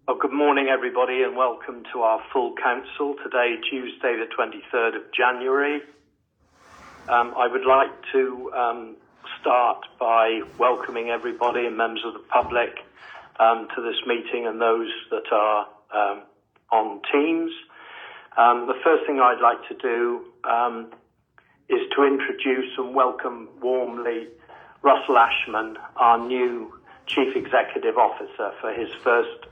Well, good morning, everybody, and welcome to our full council today, Tuesday, the 23rd of January. I would like to start by welcoming everybody and members of the public to this meeting and those that are on Teams. The first thing I'd like to do is to introduce and welcome warmly Russell Ashman, our new Chief Executive Officer, for his first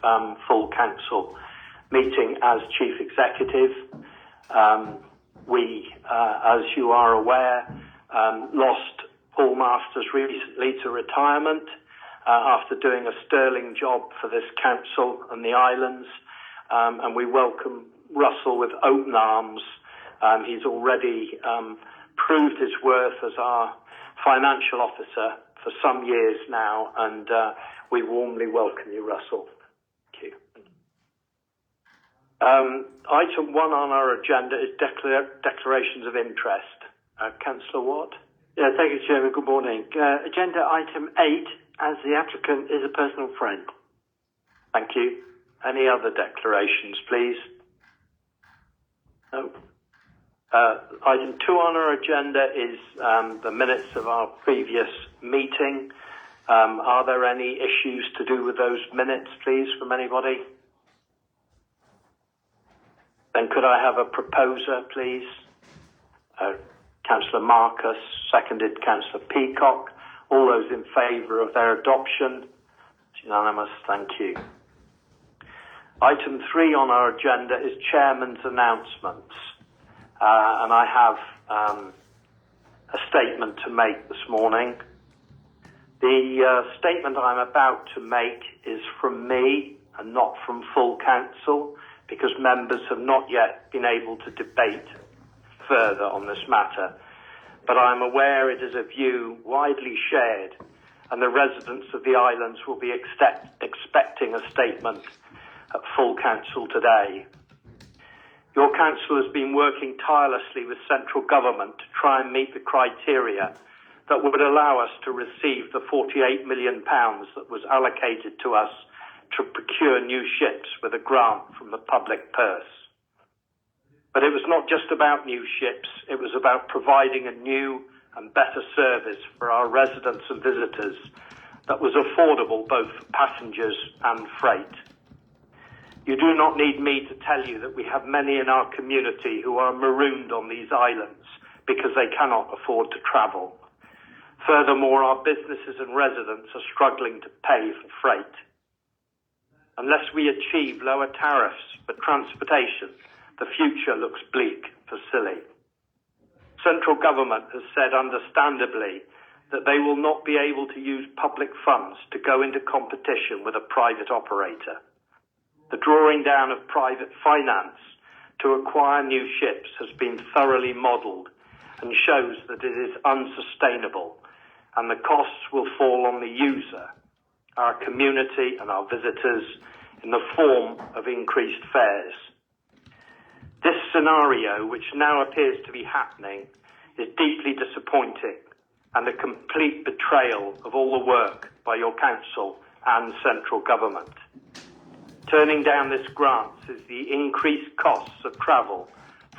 full council meeting as Chief Executive. We, as you are aware, lost Paul Masters recently to retirement after doing a sterling job for this council and the islands, and we welcome Russell with open arms. He's already proved his worth as our financial officer for some years now, and we warmly welcome you, Russell. Thank you. Item 1 on our agenda is declarations of interest. Councillor Watt? Yeah, thank you, Chairman. Good morning. Agenda item 8, as the applicant is a personal friend. Thank you. Any other declarations, please? No. Item 2 on our agenda is the minutes of our previous meeting. Are there any issues to do with those minutes, please, from anybody? Then could I have a proposer, please? Councillor Marcus, seconded Councillor Peacock. All those in favour of their adoption? It's unanimous, thank you. Item 3 on our agenda is Chairman's announcements. And I have a statement to make this morning. The statement I'm about to make is from me and not from full council, because members have not yet been able to debate further on this matter. But I'm aware it is a view widely shared, and the residents of the islands will be expecting a statement at full council today. Your council has been working tirelessly with central government to try and meet the criteria that would allow us to receive the £48 million that was allocated to us to procure new ships with a grant from the public purse. But it was not just about new ships, it was about providing a new and better service for our residents and visitors that was affordable both for passengers and freight. You do not need me to tell you that we have many in our community who are marooned on these islands because they cannot afford to travel. Furthermore, our businesses and residents are struggling to pay for freight. Unless we achieve lower tariffs for transportation, the future looks bleak for Scilly. Central government has said understandably that they will not be able to use public funds to go into competition with a private operator. The drawing down of private finance to acquire new ships has been thoroughly modelled and shows that it is unsustainable, and the costs will fall on the user, our community and our visitors, in the form of increased fares. This scenario, which now appears to be happening, is deeply disappointing and a complete betrayal of all the work by your council and central government. Turning down this grant is the increased costs of travel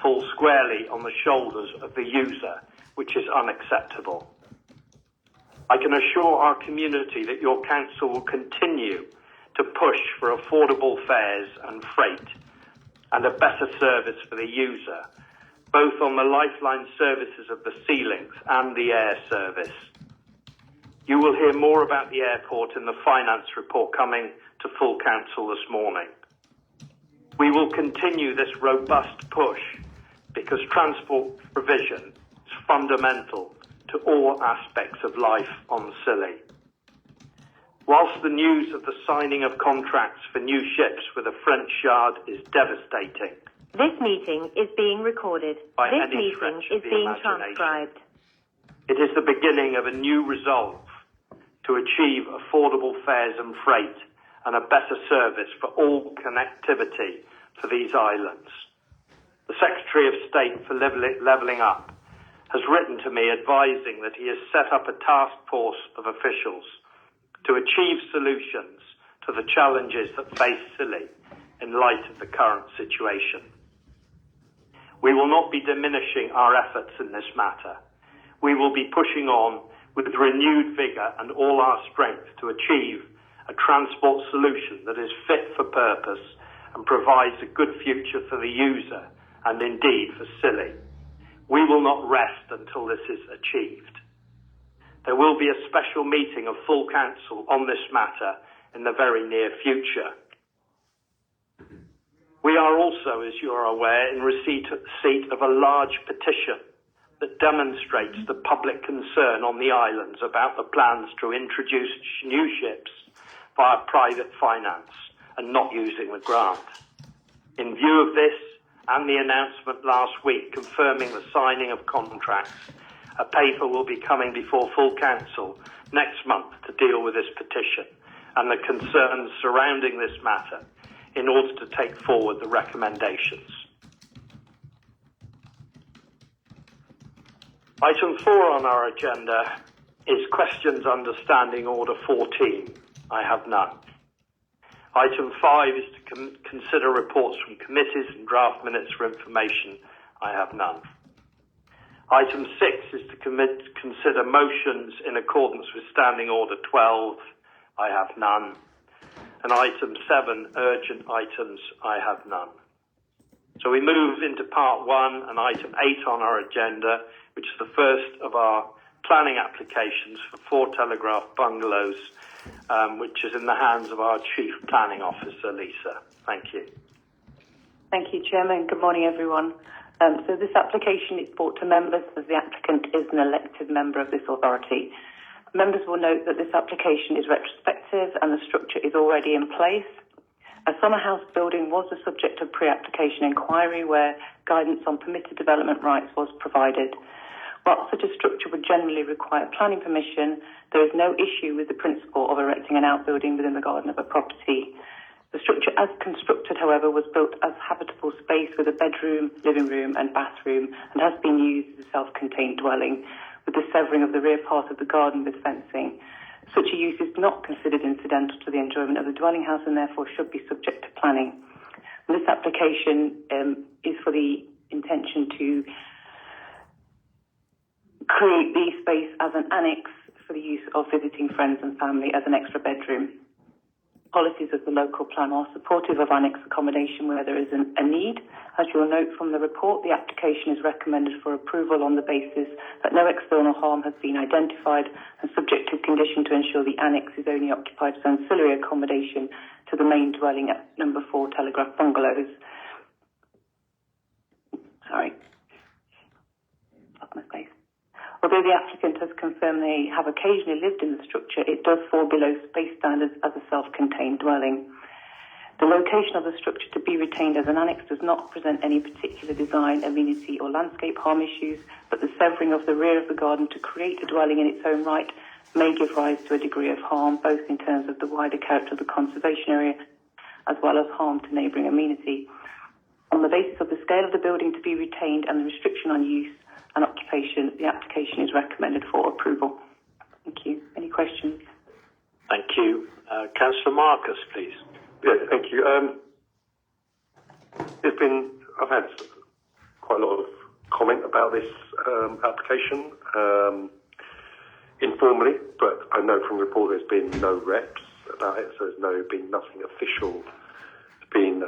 fall squarely on the shoulders of the user, which is unacceptable. I can assure our community that your council will continue to push for affordable fares and freight and a better service for the user, both on the lifeline services of the sea links and the air service. You will hear more about the airport in the finance report coming to full council this morning. We will continue this robust push because transport provision is fundamental to all aspects of life on Scilly. Whilst the news of the signing of contracts for new ships with a French yard is devastating, this meeting is being recorded. By this any meeting stretch is of the being imagination. transcribed. It is the beginning of a new resolve to achieve affordable fares and freight and a better service for all connectivity for these islands. The Secretary of State for Levelling Up has written to me advising that he has set up a task force of officials to achieve solutions to the challenges that face Scilly in light of the current situation. We will not be diminishing our efforts in this matter. We will be pushing on with renewed vigour and all our strength to achieve a transport solution that is fit for purpose and provides a good future for the user and indeed for Scilly. We will not rest until this is achieved. There will be a special meeting of full council on this matter in the very near future. We are also, as you are aware, in receipt of a large petition that demonstrates the public concern on the islands about the plans to introduce new ships via private finance and not using the grant. In view of this and the announcement last week confirming the signing of contracts, a paper will be coming before full council next month to deal with this petition and the concerns surrounding this matter in order to take forward the recommendations. Item 4 on our agenda is questions under Standing Order 14. I have none. Item 5 is to consider reports from committees and draft minutes for information. I have none. Item 6 is to consider motions in accordance with Standing Order 12. I have none. And item 7, urgent items, I have none. So we move into part 1 and item 8 on our agenda, which is the first of our planning applications for 4 Telegraph bungalows, which is in the hands of our Chief Planning Officer, Lisa. Thank you. Thank you, Chairman. Good morning, everyone. So this application is brought to members as the applicant is an elected member of this authority. Members will note that this application is retrospective and the structure is already in place. A summer house building was the subject of pre-application inquiry where guidance on permitted development rights was provided. While such a structure would generally require planning permission, there is no issue with the principle of erecting an outbuilding within the garden of a property. The structure as constructed, however, was built as habitable space with a bedroom, living room and bathroom and has been used as a self-contained dwelling, with the severing of the rear part of the garden with fencing. Such a use is not considered incidental to the enjoyment of the dwelling house and therefore should be subject to planning. And this application is for the intention to create the space as an annex for the use of visiting friends and family as an extra bedroom. Policies of the local plan are supportive of annex accommodation where there is a need. As you'll note from the report, the application is recommended for approval on the basis that no external harm has been identified and subject to condition to ensure the annex is only occupied as ancillary accommodation to the main dwelling at number 4 Telegraph bungalows. Sorry. Lost my space. Although the applicant has confirmed they have occasionally lived in the structure, it does fall below space standards as a self-contained dwelling. The location of the structure to be retained as an annex does not present any particular design, amenity or landscape harm issues, but the severing of the rear of the garden to create a dwelling in its own right may give rise to a degree of harm, both in terms of the wider character of the conservation area as well as harm to neighbouring amenity. On the basis of the scale of the building to be retained and the restriction on use and occupation, the application is recommended for approval. Thank you. Any questions? Thank you. Councillor Marcus, please. Yes, thank you. I've had quite a lot of comment about this application informally, but I know from the report there's been no reps about it, so there's been nothing official being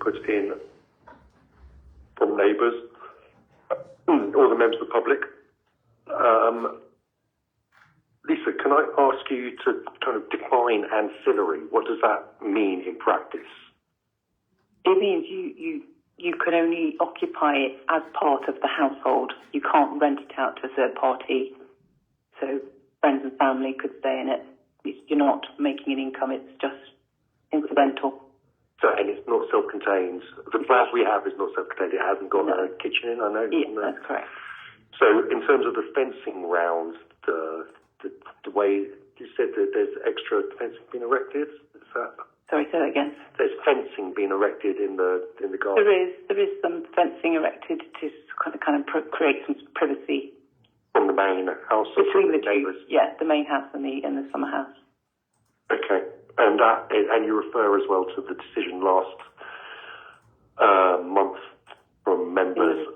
put in from neighbours or the members of the public. Lisa, can I ask you to kind of define ancillary? What does that mean in practice? It means you can only occupy it as part of the household. You can't rent it out to a third party. So friends and family could stay in it. You're not making an income, it's just incidental. So, and it's not self-contained. The flat we have is not self-contained. It hasn't got a kitchen in, I know. Yeah, that's correct. So in terms of the fencing round, the way you said that there's extra fencing being erected, is that? Sorry, say that again. There's fencing being erected in the garden. There is some fencing erected to kind of create some privacy from the main house between the neighbours. Yeah, the main house and the summer house. Okay. And you refer as well to the decision last month from members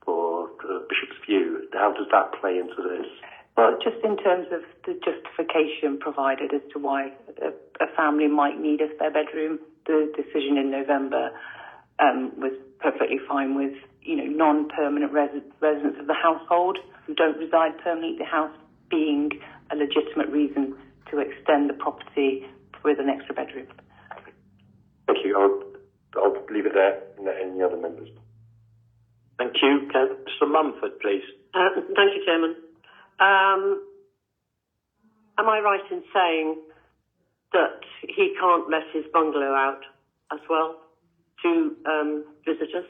for Bishop's View. How does that play into this? Well, just in terms of the justification provided as to why a family might need a spare bedroom, the decision in November was perfectly fine with, non-permanent residents of the household who don't reside permanently in the house being a legitimate reason to extend the property with an extra bedroom. Thank you. I'll leave it there. Any other members? Thank you. Councillor Mumford, please. Thank you, Chairman. Am I right in saying that he can't let his bungalow out as well to visitors?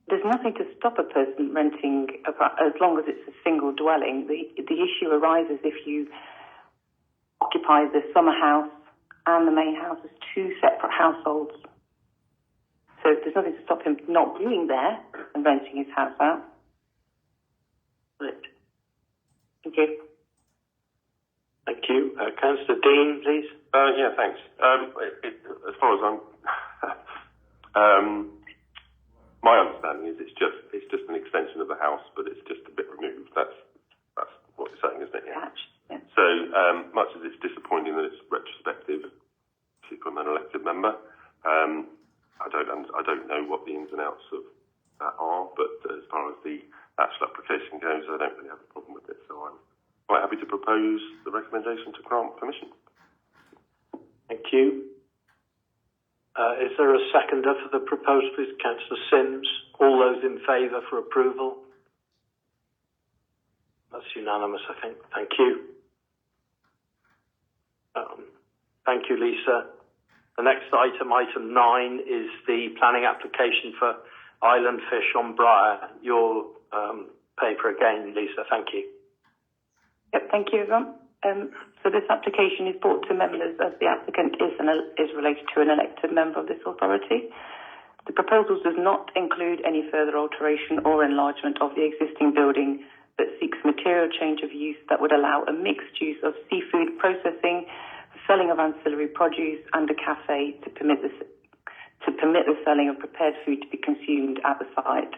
There's nothing to stop a person renting as long as it's a single dwelling. The issue arises if you occupy the summer house and the main house as two separate households. So there's nothing to stop him not being there and renting his house out. Right. Thank you. Thank you. Councillor Dean, please. Yeah, thanks. As far as my understanding is it's just an extension of the house, but it's just a bit removed. That's what you're saying, isn't it? Yeah. Yeah. So much as it's disappointing that it's retrospective, particularly from an elected member, I don't know what the ins and outs of that are, but as far as the actual application goes, I don't really have a problem with it. So I'm quite happy to propose the recommendation to grant permission. Thank you. Is there a seconder for the proposal, please? Councillor Sims. All those in favour for approval? That's unanimous, I think. Thank you. Thank you, Lisa. The next item, item 9, is the planning application for Island Fish on Briar. Your paper again, Lisa. Thank you. Yep, thank you, everyone. So this application is brought to members as the applicant is related to an elected member of this authority. The proposal does not include any further alteration or enlargement of the existing building, but seeks material change of use that would allow a mixed use of seafood processing, the selling of ancillary produce, and a cafe to permit the selling of prepared food to be consumed at the site.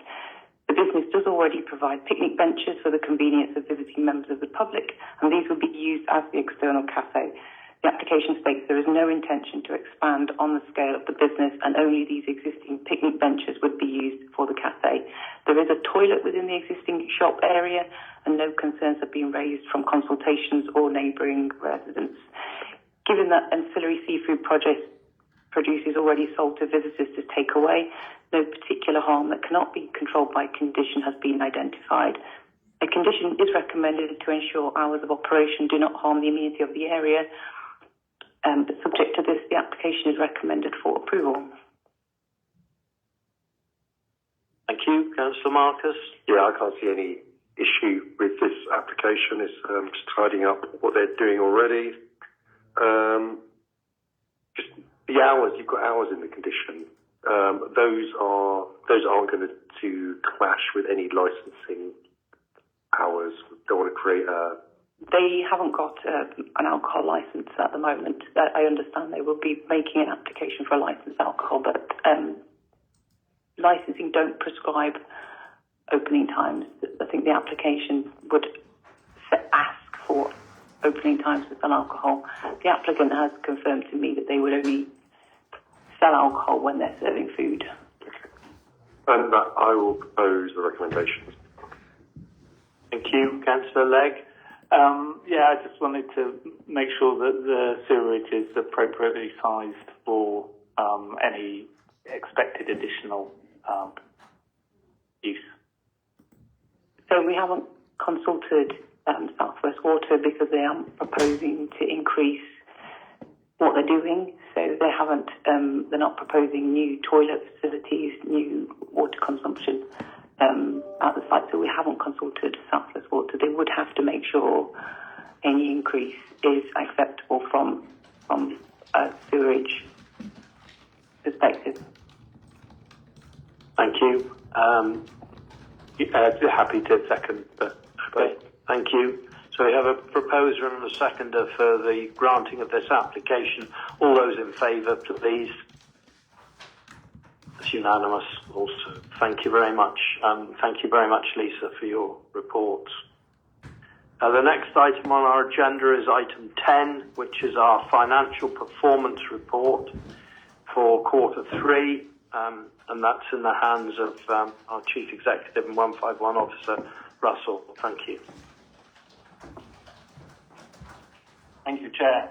The business does already provide picnic benches for the convenience of visiting members of the public, and these will be used as the external cafe. The application states there is no intention to expand on the scale of the business, and only these existing picnic benches would be used for the cafe. There is a toilet within the existing shop area, and no concerns have been raised from consultations or neighbouring residents. Given that ancillary seafood produce is already sold to visitors to take away, no particular harm that cannot be controlled by condition has been identified. A condition is recommended to ensure hours of operation do not harm the amenity of the area, but subject to this, the application is recommended for approval. Thank you. Councillor Marcus. Yeah, I can't see any issue with this application. It's just tidying up what they're doing already. Just the hours, you've got hours in the condition. Those aren't going to clash with any licensing hours. Don't want to create a... They haven't got an alcohol licence at the moment. I understand they will be making an application for a licensed alcohol, but licensing don't prescribe opening times. I think the application would ask for opening times with alcohol. The applicant has confirmed to me that they would only sell alcohol when they're serving food. And I will propose the recommendations. Thank you. Councillor Legg. I just wanted to make sure that the sewerage is appropriately sized for any expected additional use. So we haven't consulted South West Water because they are proposing to increase what they're doing. So they haven't. They're not proposing new toilet facilities, new water consumption at the site. So we haven't consulted South West Water. They would have to make sure any increase is acceptable from a sewerage perspective. Thank you. Happy to second. Okay. Thank you. So we have a proposer and a seconder for the granting of this application. All those in favour, please. It's unanimous also. Thank you very much. Thank you very much, Lisa, for your report. The next item on our agenda is item 10, which is our financial performance report for quarter 3, and that's in the hands of our Chief Executive and 151 Officer, Russell. Thank you. Thank you, Chair.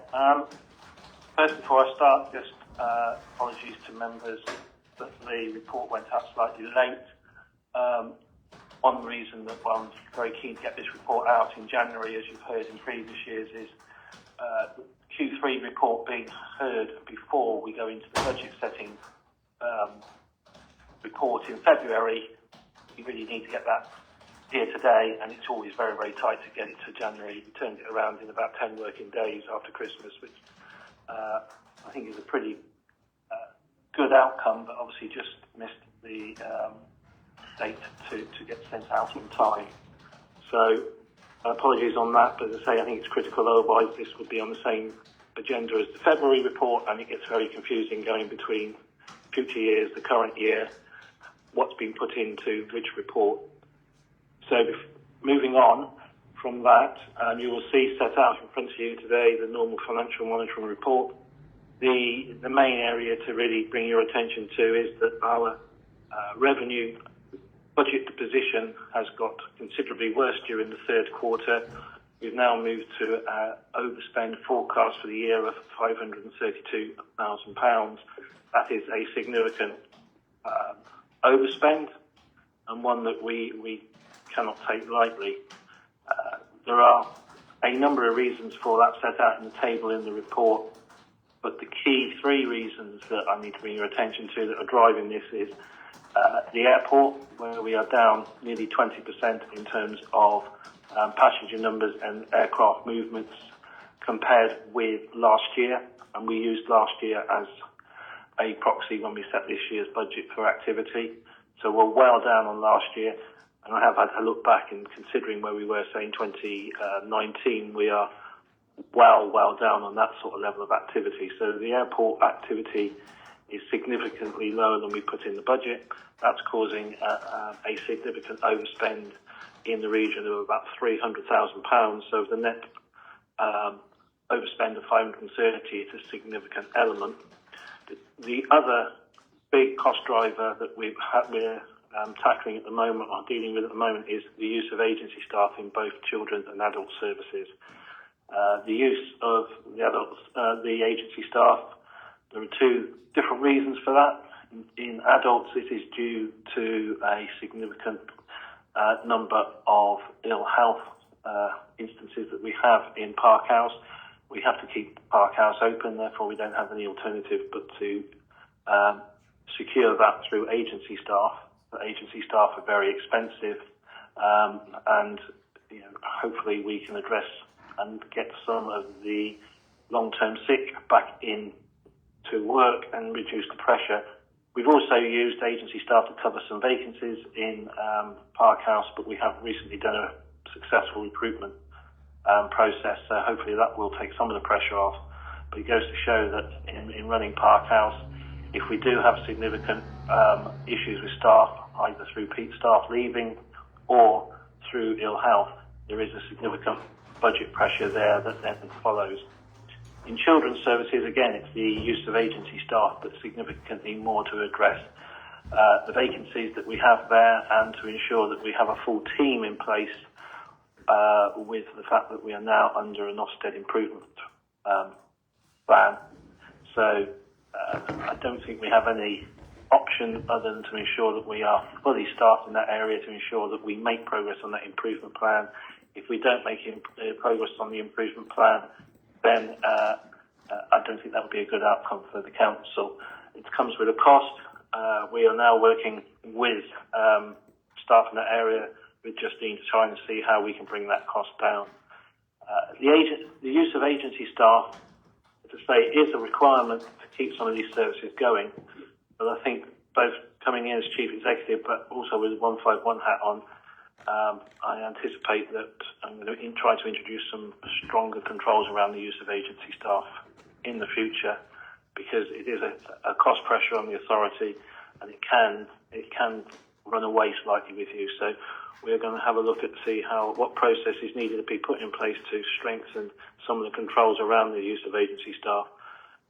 First, before I start, just apologies to members that the report went out slightly late. One reason that I'm very keen to get this report out in January, as you've heard in previous years, is the Q3 report being heard before we go into the budget setting report in February. We really need to get that here today, and it's always very, very tight to get it to January. We turned it around in about 10 working days after Christmas, which I think is a pretty good outcome, but obviously just missed the date to get sent out in time. So apologies on that, but as I say, I think it's critical, otherwise this would be on the same agenda as the February report, and it gets very confusing going between future years, the current year, what's been put into which report. So moving on from that, you will see set out in front of you today the normal financial monitoring report. The main area to really bring your attention to is that our revenue budget position has got considerably worse during the third quarter. We've now moved to overspend forecast for the year of £532,000. That is a significant overspend, and one that we cannot take lightly. There are a number of reasons for that set out in the table in the report, but the key 3 reasons that I need to bring your attention to that are driving this is the airport, where we are down nearly 20% in terms of passenger numbers and aircraft movements compared with last year, and we used last year as a proxy when we set this year's budget for activity. So we're well down on last year, and I have had to look back, and considering where we were, say, in 2019, we are well down on that sort of level of activity. So the airport activity is significantly lower than we put in the budget. That's causing a significant overspend in the region of about £300,000. So the net overspend of 530 is a significant element. The other big cost driver that we're tackling at the moment, or dealing with at the moment, is the use of agency staff in both children's and adult services. The use of the agency staff, there are 2 different reasons for that. In adults, it is due to a significant number of ill health instances that we have in Park House. We have to keep Park House open, therefore we don't have any alternative but to secure that through agency staff. The agency staff are very expensive, and hopefully we can address and get some of the long-term sick back in to work and reduce the pressure. We've also used agency staff to cover some vacancies in Park House, but we have recently done a successful recruitment process, so hopefully that will take some of the pressure off. But it goes to show that in running Park House, if we do have significant issues with staff, either through peak staff leaving or through ill health, there is a significant budget pressure there that then follows. In children's services, again, it's the use of agency staff, but significantly more to address the vacancies that we have there and to ensure that we have a full team in place with the fact that we are now under an Ofsted improvement plan. So I don't think we have any option other than to ensure that we are fully staffed in that area to ensure that we make progress on that improvement plan. If we don't make progress on the improvement plan, then I don't think that would be a good outcome for the council. It comes with a cost. We are now working with staff in that area with Justine to try and see how we can bring that cost down. The use of agency staff, to say, is a requirement to keep some of these services going. But I think both coming in as Chief Executive, but also with the 151 hat on, I anticipate that I'm going to try to introduce some stronger controls around the use of agency staff in the future, because it is a cost pressure on the authority, and it can run away slightly with you. So we're going to have a look at see what process is needed to be put in place to strengthen some of the controls around the use of agency staff.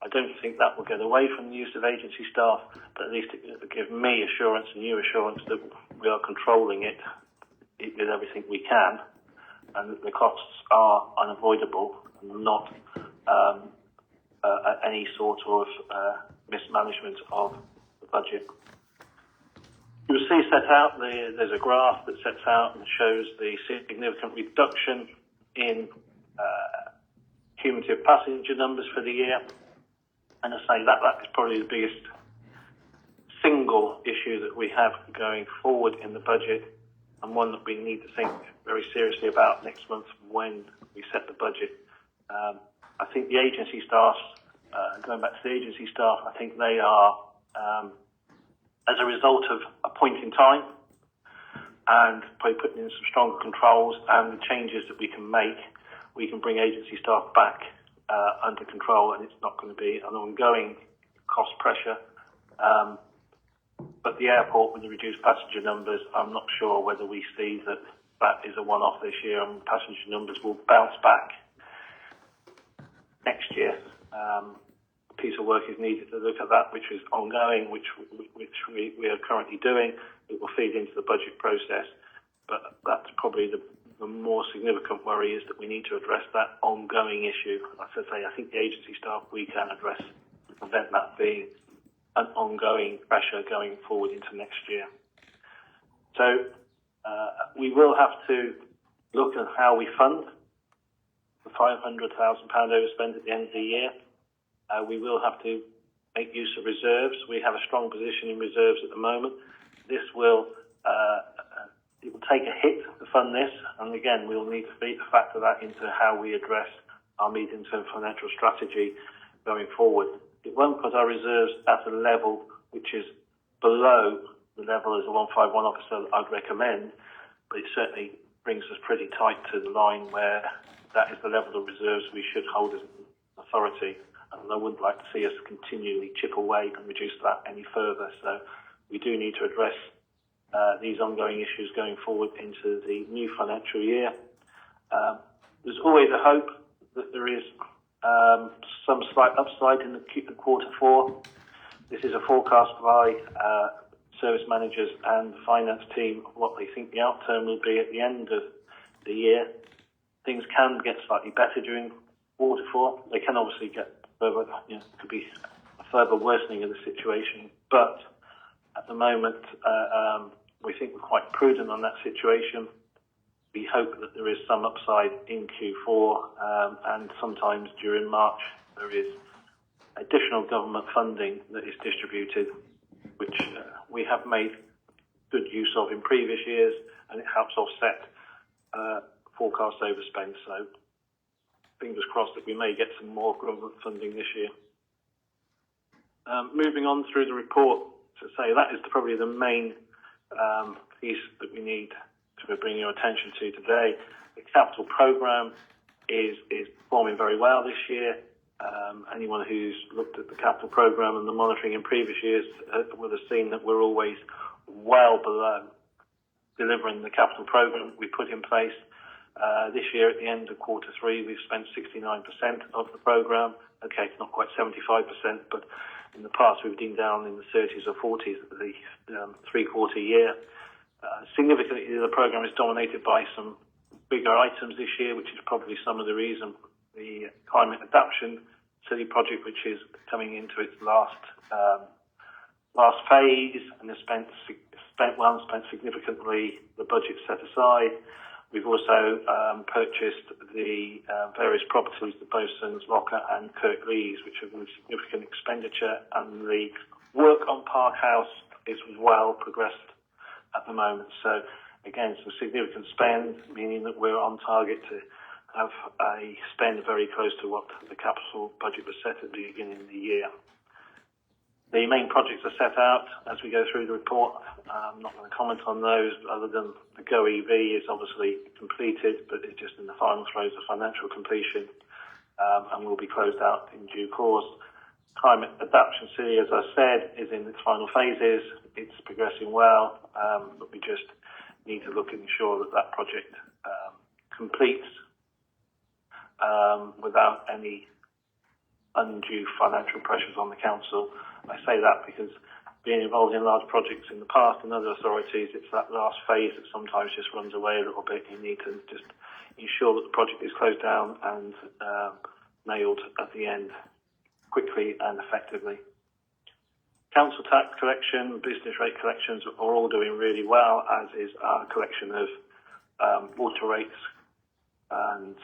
I don't think that will get away from the use of agency staff, but at least it will give me assurance and you assurance that we are controlling it with everything we can, and that the costs are unavoidable and not any sort of mismanagement of the budget. You'll see set out, there's a graph that sets out and shows the significant reduction in cumulative passenger numbers for the year. And I say that is probably the biggest single issue that we have going forward in the budget, and one that we need to think very seriously about next month when we set the budget. I think the agency staff, going back to the agency staff, I think they are, as a result of a point in time, and by putting in some stronger controls and the changes that we can make, we can bring agency staff back under control, and it's not going to be an ongoing cost pressure. But the airport, with the reduced passenger numbers, I'm not sure whether we see that is a one-off this year, and passenger numbers will bounce back next year. A piece of work is needed to look at that, which is ongoing, which we are currently doing. It will feed into the budget process, but that's probably the more significant worry, is that we need to address that ongoing issue. As I say, I think the agency staff we can address to prevent that being an ongoing pressure going forward into next year. So we will have to look at how we fund the £500,000 overspend at the end of the year. We will have to make use of reserves. We have a strong position in reserves at the moment. This will it will take a hit to fund this, and again, we'll need to factor that into how we address our medium-term financial strategy going forward. It won't put our reserves at a level which is below the level as a 151 officer that I'd recommend, but it certainly brings us pretty tight to the line where that is the level of reserves we should hold as an authority, and I wouldn't like to see us continually chip away and reduce that any further. So we do need to address these ongoing issues going forward into the new financial year. There's always a hope that there is some slight upside in the quarter four. This is a forecast by service managers and the finance team of what they think the outturn will be at the end of the year. Things can get slightly better during quarter four. They can obviously get further, could be a further worsening of the situation, but at the moment, we think we're quite prudent on that situation. We hope that there is some upside in Q4, and sometimes during March there is additional government funding that is distributed, which we have made good use of in previous years, and it helps offset forecast overspend. So fingers crossed that we may get some more government funding this year. Moving on through the report, to say that is probably the main piece that we need to bring your attention to today. The capital programme is performing very well this year. Anyone who's looked at the capital programme and the monitoring in previous years will have seen that we're always well below delivering the capital programme we put in place. This year, at the end of quarter three, we've spent 69% of the programme. Okay, it's not quite 75%, but in the past we've been down in the 30s or 40s of the three-quarter year. Significantly, the programme is dominated by some bigger items this year, which is probably some of the reason. The climate adaptation city project, which is coming into its last phase, and has spent significantly the budget set aside. We've also purchased the various properties, the Bosun's, Locker and Kirklees, which have been significant expenditure, and the work on Park House is well progressed at the moment. So again, some significant spend, meaning that we're on target to have a spend very close to what the capital budget was set at the beginning of the year. The main projects are set out as we go through the report. I'm not going to comment on those, other than the Go EV is obviously completed, but it's just in the final throes of financial completion, and will be closed out in due course. Climate Adaptation City, as I said, is in its final phases. It's progressing well, but we just need to look and ensure that that project completes without any undue financial pressures on the council. I say that because being involved in large projects in the past and other authorities, it's that last phase that sometimes just runs away a little bit. You need to just ensure that the project is closed down and nailed at the end quickly and effectively. Council tax collection, business rate collections are all doing really well, as is our collection of water rates and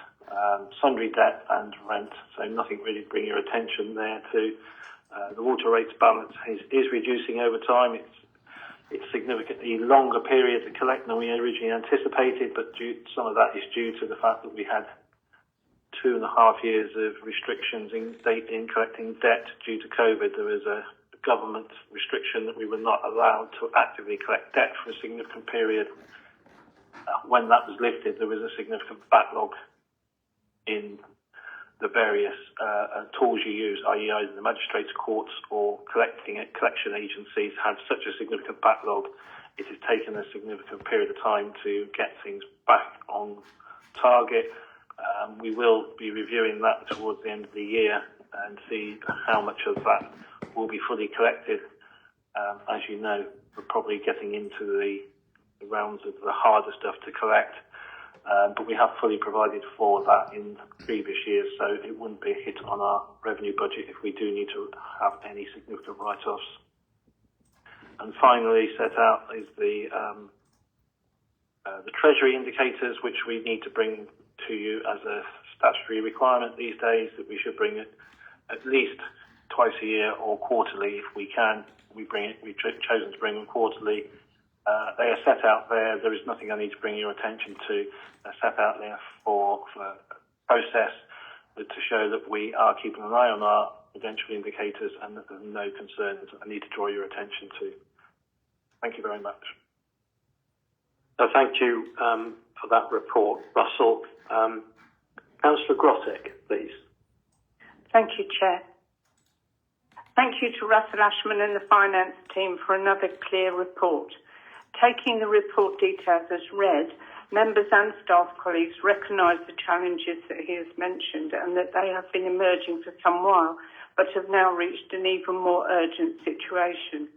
sundry debt and rent. So nothing really to bring your attention there to. The water rates balance is reducing over time. It's significantly longer period to collect than we originally anticipated, but some of that is due to the fact that we had 2.5 years of restrictions in collecting debt due to COVID. There was a government restriction that we were not allowed to actively collect debt for a significant period. When that was lifted, there was a significant backlog in the various tools you use, i.e. either the magistrates' courts or collection agencies had such a significant backlog, it has taken a significant period of time to get things back on target. We will be reviewing that towards the end of the year and see how much of that will be fully collected. As you know, we're probably getting into the rounds of the harder stuff to collect. But we have fully provided for that in previous years, so it wouldn't be a hit on our revenue budget if we do need to have any significant write-offs. And finally, set out is the Treasury indicators, which we need to bring to you as a statutory requirement these days, that we should bring it at least twice a year or quarterly if we can. We've chosen to bring them quarterly. They are set out there. There is nothing I need to bring your attention to. They're set out there for process, to show that we are keeping an eye on our prudential indicators and that there's no concerns I need to draw your attention to. Thank you very much. Thank you for that report, Russell. Councillor Grottick, please. Thank you, Chair. Thank you to Russell Ashman and the finance team for another clear report. Taking the report details as read, members and staff colleagues recognise the challenges that he has mentioned and that they have been emerging for some while, but have now reached an even more urgent situation.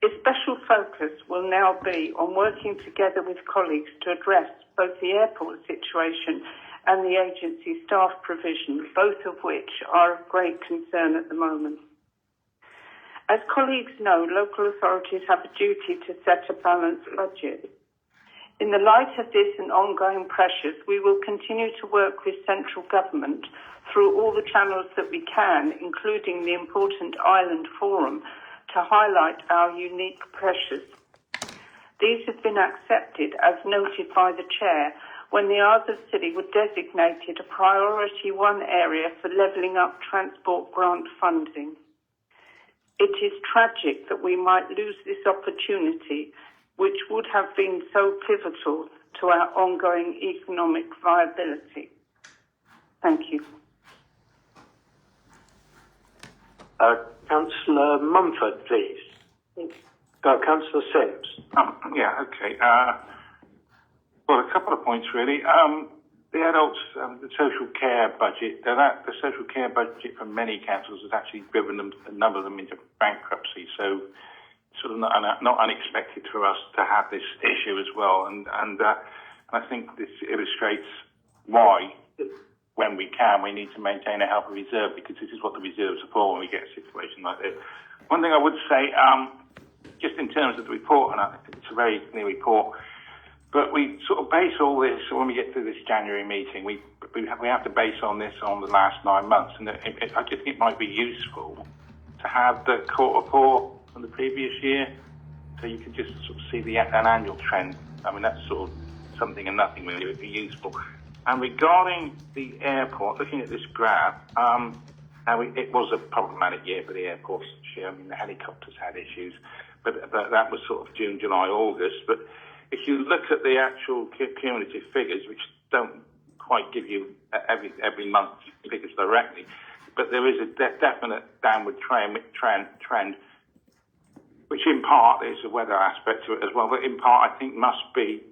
A special focus will now be on working together with colleagues to address both the airport situation and the agency staff provision, both of which are of great concern at the moment. As colleagues know, local authorities have a duty to set a balanced budget. In the light of this and ongoing pressures, we will continue to work with central government through all the channels that we can, including the important Island Forum, to highlight our unique pressures. These have been accepted, as noted by the Chair, when the Isles of Scilly were designated a Priority 1 area for levelling up transport grant funding. It is tragic that we might lose this opportunity, which would have been so pivotal to our ongoing economic viability. Thank you. Councillor Mumford, please. Councillor Sims. Okay. Well, a couple of points, really. The adults, the social care budget, the social care budget for many councils has actually driven a number of them into bankruptcy. So, sort of not unexpected for us to have this issue as well. And I think this illustrates why, when we can, we need to maintain a healthy reserve, because this is what the reserves are for when we get a situation like this. One thing I would say, just in terms of the report, and I think it's a very clear report, but we sort of base all this, when we get to this January meeting, we have to base on this on the last 9 months. And I just think it might be useful to have the court report from the previous year, so you can just sort of see an annual trend. I mean, that's sort of something and nothing really would be useful. And regarding the airport, looking at this graph, Now, it was a problematic year for the airports this year. I mean, the helicopters had issues, but that was sort of June, July, August. But if you look at the actual cumulative figures, which don't quite give you every month figures directly, but there is a definite downward trend, which in part is a weather aspect to it as well, but in part I think must be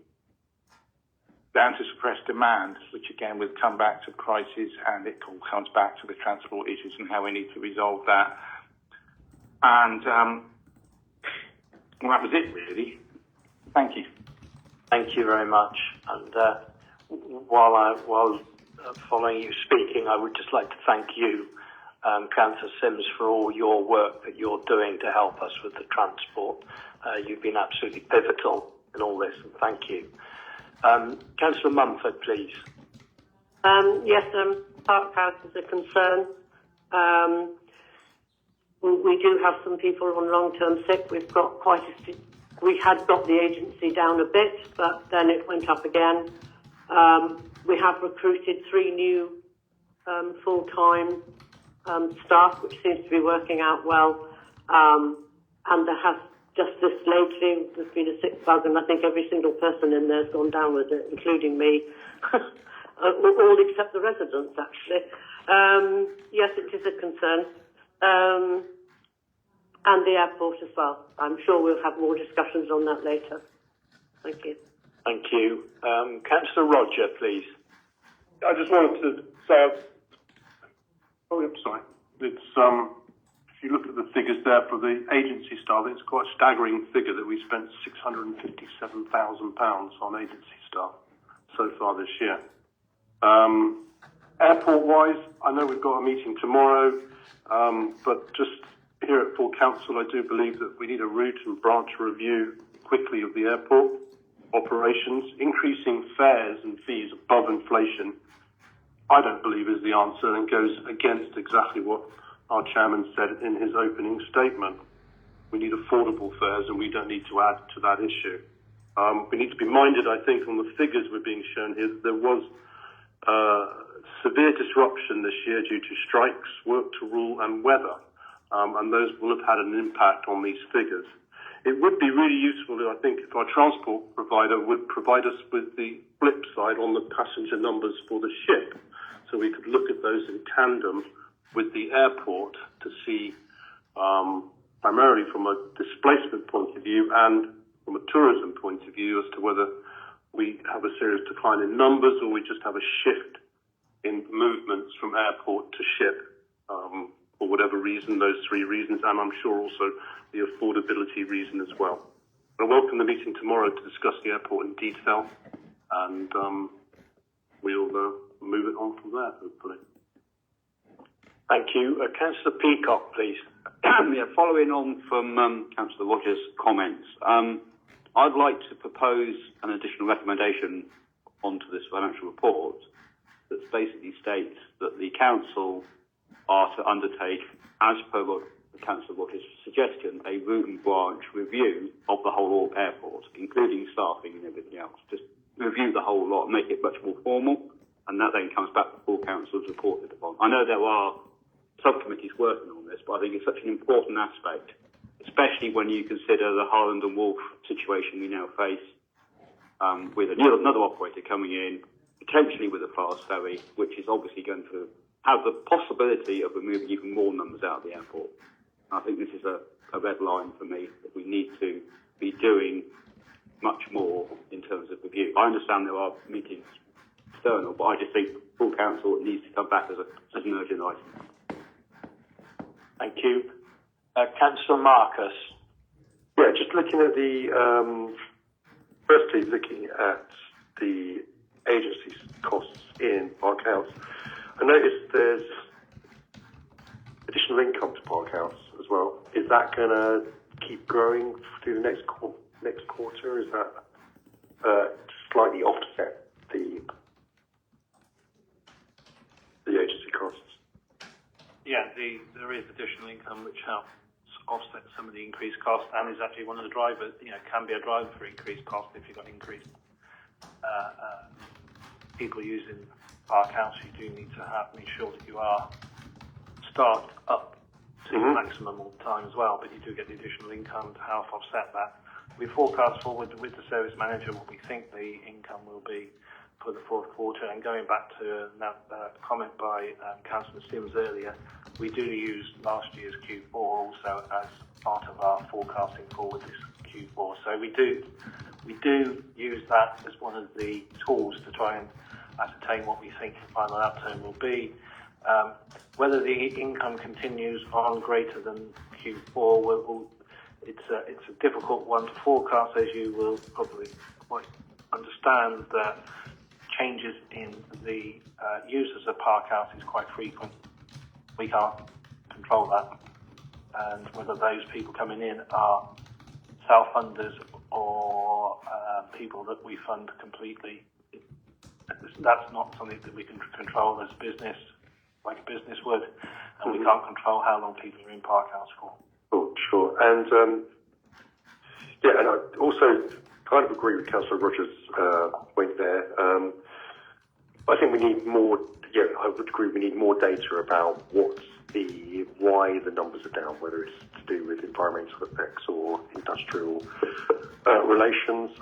down to suppressed demand, which again would come back to prices, and it all comes back to the transport issues and how we need to resolve that. And well, that was it really. Thank you. Thank you very much. And while following you speaking, I would just like to thank you, Councillor Sims, for all your work that you're doing to help us with the transport. You've been absolutely pivotal in all this, and thank you. Councillor Mumford, please. Yes, Park House is a concern. We do have some people on long-term sick. We've got we had got the agency down a bit, but then it went up again. We have recruited 3 new full-time staff, which seems to be working out well. And there has just this lately, there's been a sick bug, and I think every single person in there has gone down with it, including me, all except the residents, actually. Yes, it is a concern. And the airport as well. I'm sure we'll have more discussions on that later. Thank you. Thank you. Councillor Roger, please. I just wanted to say, I'm sorry. It's if you look at the figures there for the agency staff, it's quite a staggering figure that we spent £657,000 on agency staff so far this year. Airport-wise, I know we've got a meeting tomorrow, but just here at full council, I do believe that we need a route and branch review quickly of the airport operations. Increasing fares and fees above inflation, I don't believe is the answer, and goes against exactly what our chairman said in his opening statement. We need affordable fares, and we don't need to add to that issue. We need to be minded, I think, on the figures we're being shown here, that there was severe disruption this year due to strikes, work to rule, and weather. And those will have had an impact on these figures. It would be really useful, I think, if our transport provider would provide us with the flip side on the passenger numbers for the ship, so we could look at those in tandem with the airport to see, primarily from a displacement point of view and from a tourism point of view, as to whether we have a serious decline in numbers or we just have a shift in movements from airport to ship. For whatever reason, those 3 reasons, and I'm sure also the affordability reason as well. I welcome the meeting tomorrow to discuss the airport in detail, and we'll move it on from there, hopefully. Thank you. Councillor Peacock, please. Yeah, following on from Councillor Rogers' comments, I'd like to propose an additional recommendation onto this financial report that basically states that the council are to undertake, as per Councillor Rogers' suggestion, a route and branch review of the whole airport, including staffing and everything else. Just review the whole lot, make it much more formal, and that then comes back to full council as reported upon. I know there are subcommittees working on this, but I think it's such an important aspect, especially when you consider the Harland and Wolff situation we now face, with another operator coming in, potentially with a fast ferry, which is obviously going to have the possibility of removing even more numbers out of the airport. I think this is a red line for me, that we need to be doing much more in terms of review. I understand there are meetings external, but I just think full council needs to come back as an urgent item. Thank you. Councillor Marcus. Yeah, just looking at the, firstly looking at the agency's costs in Park House, I noticed there's additional income to Park House as well. Is that going to keep growing through the next quarter? Is that slightly offset the agency costs? Yeah, there is additional income which helps offset some of the increased cost, and is actually one of the drivers, can be a driver for increased cost if you've got increased people using Park House. You do need to make sure that you are start up to the maximum all the time as well, but you do get the additional income to help offset that. We forecast forward with the service manager what we think the income will be for the fourth quarter, and going back to that comment by Councillor Sims earlier, we do use last year's Q4 also as part of our forecasting forward this Q4. So we do use that as one of the tools to try and ascertain what we think the final outturn will be. Whether the income continues on greater than Q4, it's a difficult one to forecast, as you will probably quite understand that changes in the users of park house is quite frequent. We can't control that, and whether those people coming in are self-funders or people that we fund completely, that's not something that we can control as business, like a business would, and we can't control how long people are in park house for. Oh, sure. And and I also kind of agree with Councillor Rogers' point there. I think we need more. Yeah, I would agree. We need more data about why the numbers are down, whether it's to do with environmental effects or industrial relations.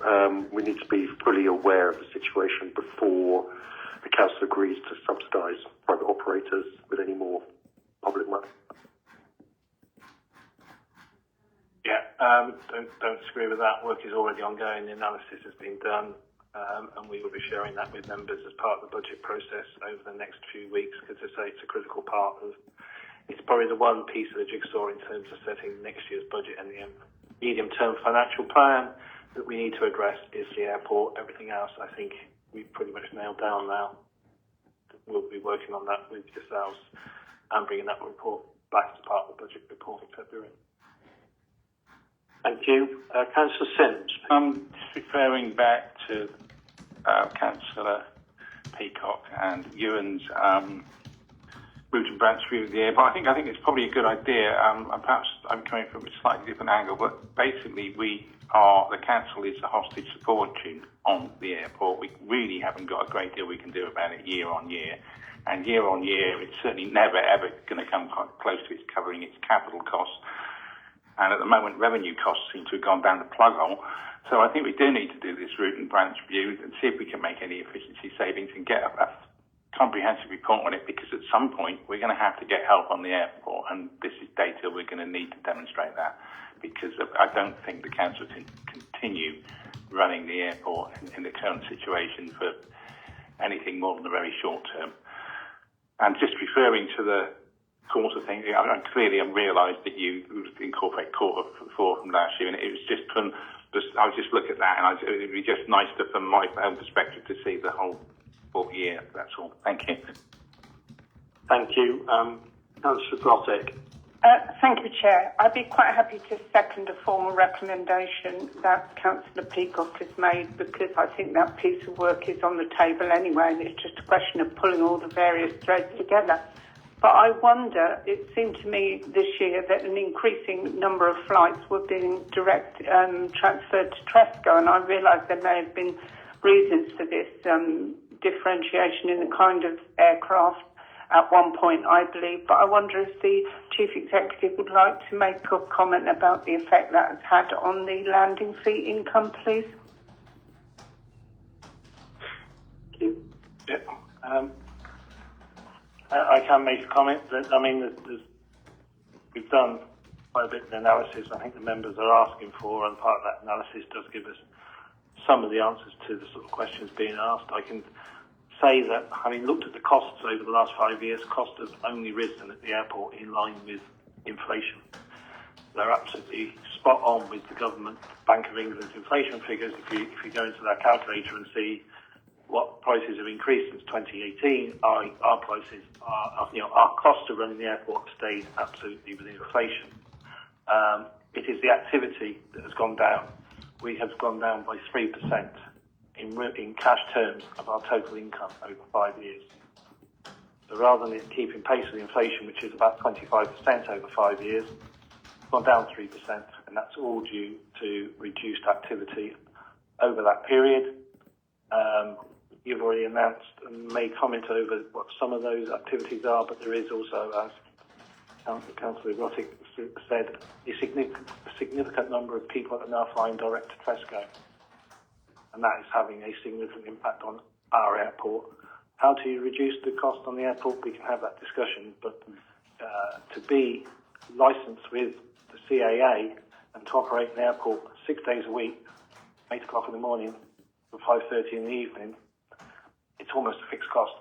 We need to be fully aware of the situation before the council agrees to subsidise private operators with any more public money. Yeah, don't disagree with that. Work is already ongoing. The analysis has been done, and we will be sharing that with members as part of the budget process over the next few weeks, because I say it's a critical part of. It's probably the one piece of the jigsaw in terms of setting next year's budget, and the medium-term financial plan that we need to address is the airport. Everything else, I think, we've pretty much nailed down now. We'll be working on that with yourselves and bringing that report back as part of the budget report in February. Thank you. Councillor Sims. Just referring back to Councillor Peacock and Ewan's root and branch view of the airport. I think it's probably a good idea. And perhaps I'm coming from a slightly different angle, but basically the council is a hostage to fortune on the airport. We really haven't got a great deal we can do about it year on year. And year on year, it's certainly never, ever going to come close to its covering its capital costs. And at the moment, revenue costs seem to have gone down the plug hole. So I think we do need to do this root and branch view and see if we can make any efficiency savings and get a comprehensive report on it, because at some point we're going to have to get help on the airport, and this is data we're going to need to demonstrate that, because I don't think the council can continue running the airport in the current situation for anything more than the very short term. And just referring to the quarter thing, I clearly realised that you incorporate quarter four from last year, and it was just from. I was just looking at that, and it would be just nice to, from my own perspective, to see the whole full year. That's all. Thank you. Thank you. Councillor Grottick. Thank you, Chair. I'd be quite happy to second a formal recommendation that Councillor Peacock has made, because I think that piece of work is on the table anyway, and it's just a question of pulling all the various threads together. But I wonder, it seemed to me this year that an increasing number of flights were being transferred to Tresco, and I realise there may have been reasons for this differentiation in the kind of aircraft at one point, I believe. But I wonder if the Chief Executive would like to make a comment about the effect that has had on the landing fee income, please. Thank you. Yeah. I can make a comment. We've done quite a bit of analysis I think the members are asking for, and part of that analysis does give us some of the answers to the sort of questions being asked. I can say that, having looked at the costs over the last 5 years, costs have only risen at the airport in line with inflation. They're absolutely spot on with the government, Bank of England's inflation figures. If you go into their calculator and see what prices have increased since 2018, our prices our costs of running the airport have stayed absolutely within inflation. It is the activity that has gone down. We have gone down by 3% in cash terms of our total income over 5 years. So rather than keeping pace with inflation, which is about 25% over 5 years, it's gone down 3%, and that's all due to reduced activity over that period. You've already announced and made comment over what some of those activities are, but there is also, as Councillor Grottig said, a significant number of people are now flying direct to Tesco, and that is having a significant impact on our airport. How do you reduce the cost on the airport? We can have that discussion, but to be licensed with the CAA and to operate an airport 6 days a week, 8 o'clock in the morning to 5:30 in the evening, it's almost a fixed cost.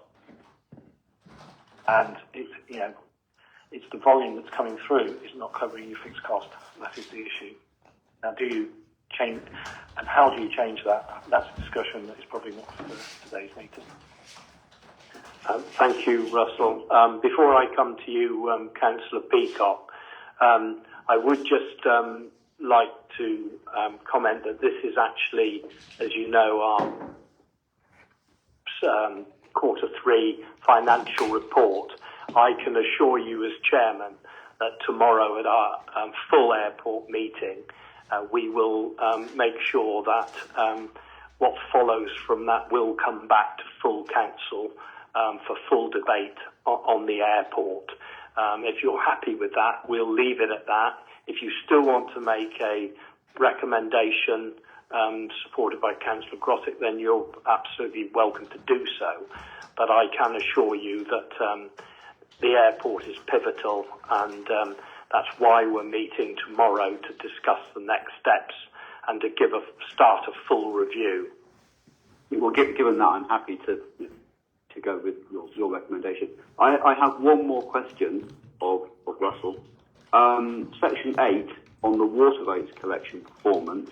And it's the volume that's coming through is not covering your fixed cost. That is the issue. Now, do you change, and how do you change that? That's a discussion that is probably not for today's meeting. Thank you, Russell. Before I come to you, Councillor Peacock, I would just like to comment that this is actually, as you know, our Q3 financial report. I can assure you as chairman that tomorrow at our full airport meeting, we will make sure that what follows from that will come back to full council for full debate on the airport. If you're happy with that, we'll leave it at that. If you still want to make a recommendation supported by Councillor Grottig, then you're absolutely welcome to do so. But I can assure you that the airport is pivotal, and that's why we're meeting tomorrow to discuss the next steps and to start a full review. Well, given that, I'm happy to go with your recommendation. I have one more question of Russell. Section 8 on the water rates collection performance.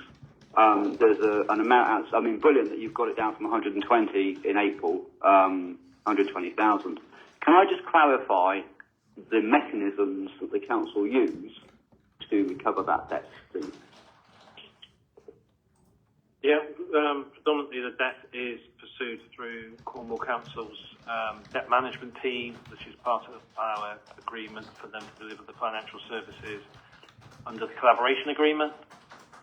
There's an amount. Brilliant that you've got it down from 120 in April, 120,000. Can I just clarify the mechanisms that the council use to recover that debt, please? Yeah, predominantly the debt is pursued through Cornwall Council's debt management team, which is part of our agreement for them to deliver the financial services under the collaboration agreement.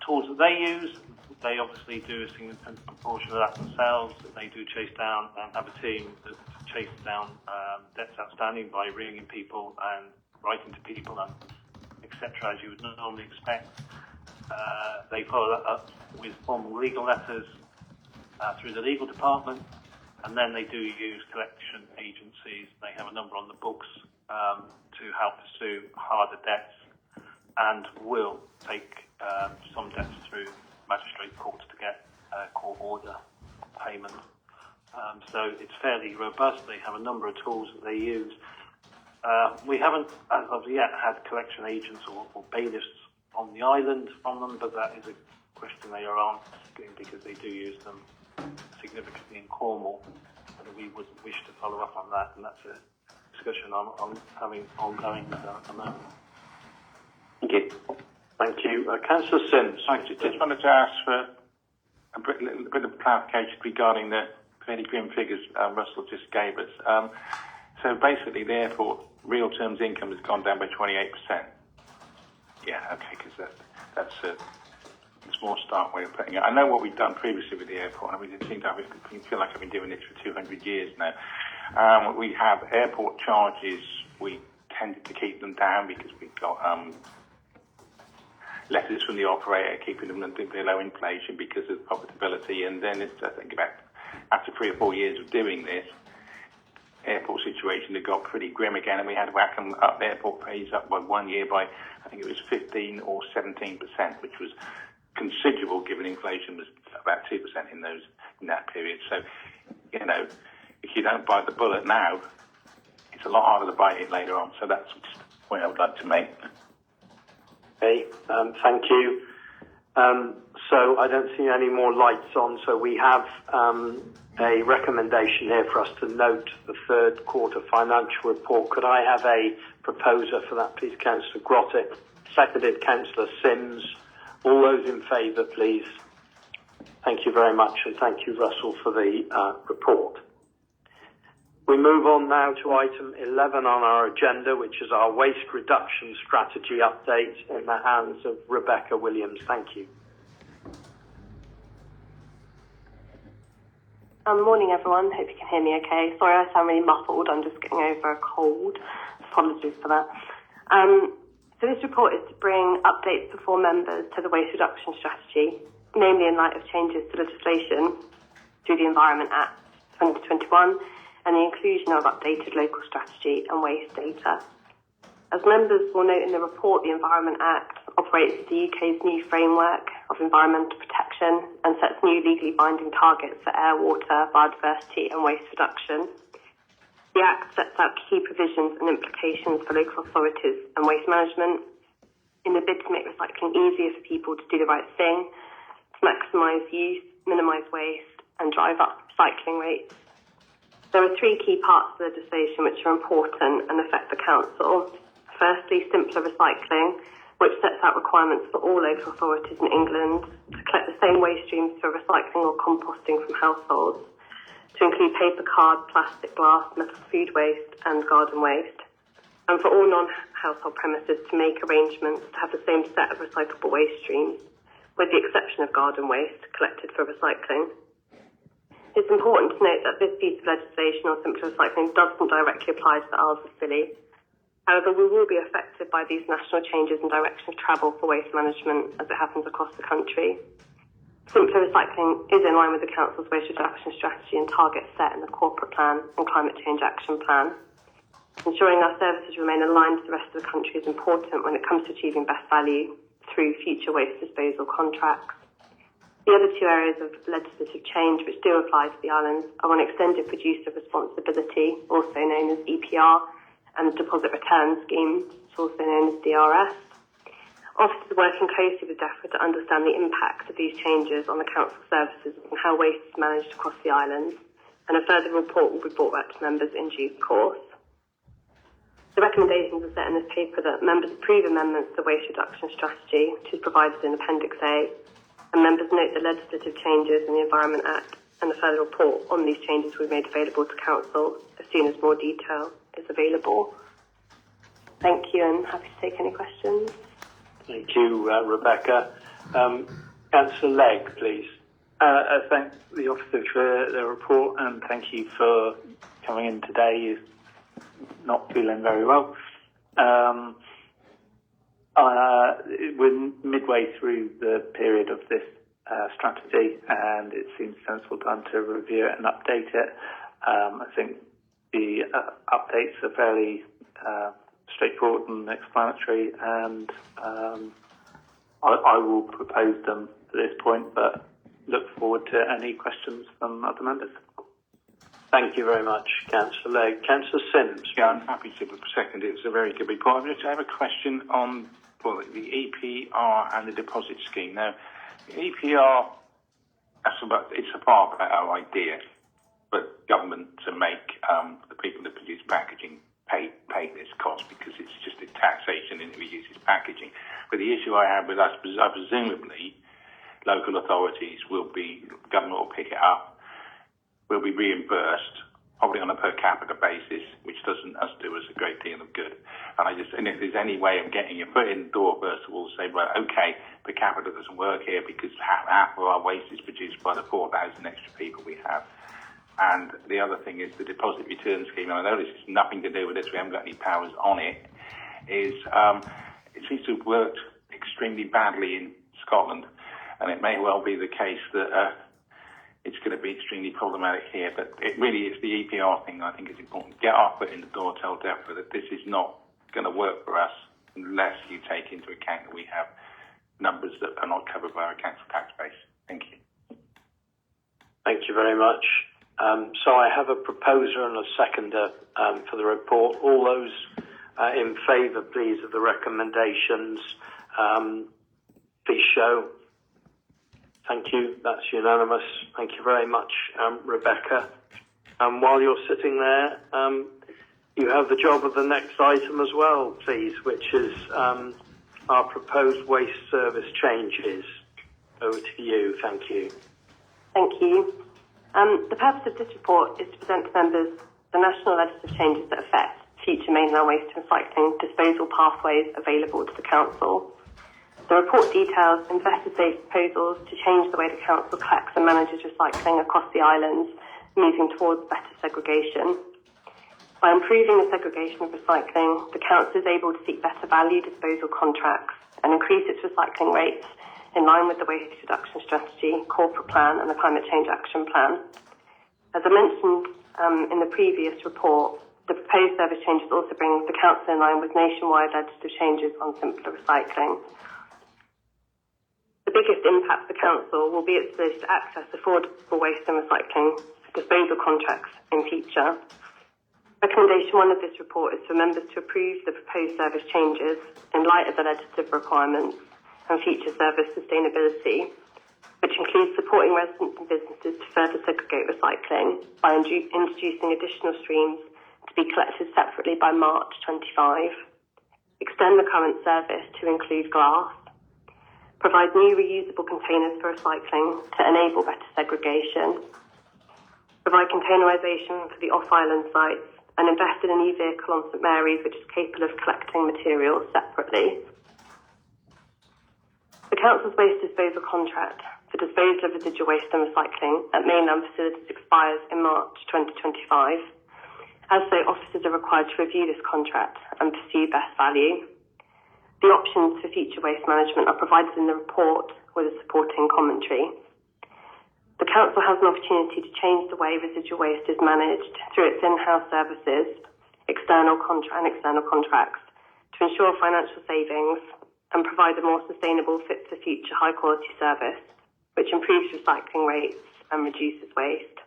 Tools that they use, they obviously do a significant proportion of that themselves. They do chase down and have a team that chases down debts outstanding by ringing people and writing to people and etc. as you would normally expect. They follow that up with formal legal letters through the legal department, and then they do use collection agencies. They have a number on the books to help pursue harder debts, and will take some debts through magistrate courts to get court order payment. So it's fairly robust. They have a number of tools that they use. We haven't, as of yet, had collection agents or bailiffs on the island from them, but that is a question they are asking because they do use them significantly in Cornwall. And we would wish to follow up on that, and that's a discussion I'm having ongoing at the moment. Thank you. Thank you. Councillor Sims. I just wanted to ask for a bit of clarification regarding the fairly grim figures Russell just gave us. So basically, the airport real terms income has gone down by 28%. Yeah, okay, because that's a small start way of putting it. I know what we've done previously with the airport, and we feel like I've been doing this for 200 years now. We have airport charges. We tended to keep them down because we've got letters from the operator keeping them below inflation because of profitability. And then I think about after 3 or 4 years of doing this, airport situation had got pretty grim again, and we had to whack them up. The airport pays up by 1 year by, I think it was 15 or 17%, which was considerable given inflation was about 2% in that period. So, if you don't bite the bullet now, it's a lot harder to bite it later on. So that's just a point I would like to make. Okay, thank you. So I don't see any more lights on, so we have a recommendation here for us to note the third quarter financial report. Could I have a proposer for that, please? Councillor Grottig, seconded Councillor Sims. All those in favour, please. Thank you very much, and thank you, Russell, for the report. We move on now to item 11 on our agenda, which is our waste reduction strategy update in the hands of Rebecca Williams. Thank you. Morning, everyone. Hope you can hear me okay. Sorry I sound really muffled. I'm just getting over a cold. Apologies for that. So this report is to bring updates before members to the waste reduction strategy, namely in light of changes to legislation through the Environment Act 2021 and the inclusion of updated local strategy and waste data. As members will note in the report, the Environment Act operates as the UK's new framework of environmental protection and sets new legally binding targets for air, water, biodiversity and waste reduction. The Act sets out key provisions and implications for local authorities and waste management in the bid to make recycling easier for people to do the right thing, to maximise use, minimise waste and drive up recycling rates. There are three key parts of the legislation which are important and affect the Council. Firstly, simpler recycling, which sets out requirements for all local authorities in England to collect the same waste streams for recycling or composting from households, to include paper, card, plastic, glass, metal food waste and garden waste, and for all non-household premises to make arrangements to have the same set of recyclable waste streams, with the exception of garden waste collected for recycling. It's important to note that this piece of legislation on simpler recycling doesn't directly apply to the Isles of Scilly. However, we will be affected by these national changes in direction of travel for waste management as it happens across the country. Simpler recycling is in line with the Council's waste reduction strategy and targets set in the Corporate Plan and Climate Change Action Plan. Ensuring our services remain aligned to the rest of the country is important when it comes to achieving best value through future waste disposal contracts. The other two areas of legislative change which do apply to the islands are on extended producer responsibility, also known as EPR, and the deposit return scheme, also known as DRS. Officers are working closely with DEFRA to understand the impact of these changes on the Council services and how waste is managed across the islands, and a further report will be brought back to members in due course. The recommendations are set in this paper that members approve amendments to the waste reduction strategy, which is provided in Appendix A, and members note the legislative changes in the Environment Act, and the further report on these changes will be made available to Council as soon as more detail is available. Thank you, and happy to take any questions. Thank you, Rebecca. Councillor Legg, please. I thank the officer for their report and thank you for coming in today. You're not feeling very well. We're midway through the period of this strategy and it seems a sensible time to review it and update it. I think the updates are fairly straightforward and explanatory, and I will propose them at this point, but look forward to any questions from other members. Thank you very much, Councillor Legg. Councillor Sims. Yeah, I'm happy to second it. It's a very good report. I have a question on the EPR and the deposit scheme. Now, the EPR, it's a far better idea, but government to make the people that produce packaging pay this cost because it's just a taxation and it reduces packaging. But the issue I have with us, presumably, local authorities government will pick it up, will be reimbursed, probably on a per capita basis, which doesn't do us a great deal of good. And if there's any way of getting your foot in the door, first of all, say, well, okay, per capita doesn't work here because half of our waste is produced by the 4,000 extra people we have. And the other thing is the deposit return scheme, and I know this has nothing to do with this, we haven't got any powers on it, is it seems to have worked extremely badly in Scotland, and it may well be the case that it's going to be extremely problematic here, but it really is the EPR thing I think is important. Get our foot in the door, tell DEFRA that this is not going to work for us unless you take into account that we have numbers that are not covered by our council tax base. Thank you. Thank you very much. So I have a proposer and a seconder for the report. All those in favour, please, of the recommendations, please show. Thank you. That's unanimous. Thank you very much, Rebecca. And while you're sitting there, you have the job of the next item as well, please, which is our proposed waste service changes. Over to you. Thank you. Thank you. The purpose of this report is to present to members the national legislative changes that affect future mainland waste and recycling disposal pathways available to the Council. The report details investor-safe proposals to change the way the Council collects and manages recycling across the islands, moving towards better segregation. By improving the segregation of recycling, the Council is able to seek better value disposal contracts and increase its recycling rates in line with the Waste Reduction Strategy, Corporate Plan and the Climate Change Action Plan. As I mentioned in the previous report, the proposed service changes also bring the Council in line with nationwide legislative changes on simpler recycling. The biggest impact for the Council will be its ability to access affordable waste and recycling disposal contracts in future. Recommendation 1 of this report is for members to approve the proposed service changes in light of the legislative requirements and future service sustainability, which includes supporting residents and businesses to further segregate recycling by introducing additional streams to be collected separately by March 25, extend the current service to include glass, provide new reusable containers for recycling to enable better segregation, provide containerisation for the off-island sites, and invest in a new vehicle on St Mary's which is capable of collecting materials separately. The Council's waste disposal contract for disposal of residual waste and recycling at mainland facilities expires in March 2025. As so, officers are required to review this contract and pursue best value. The options for future waste management are provided in the report with a supporting commentary. The Council has an opportunity to change the way residual waste is managed through its in-house services, external contracts to ensure financial savings and provide a more sustainable fit-for-future high-quality service, which improves recycling rates and reduces waste.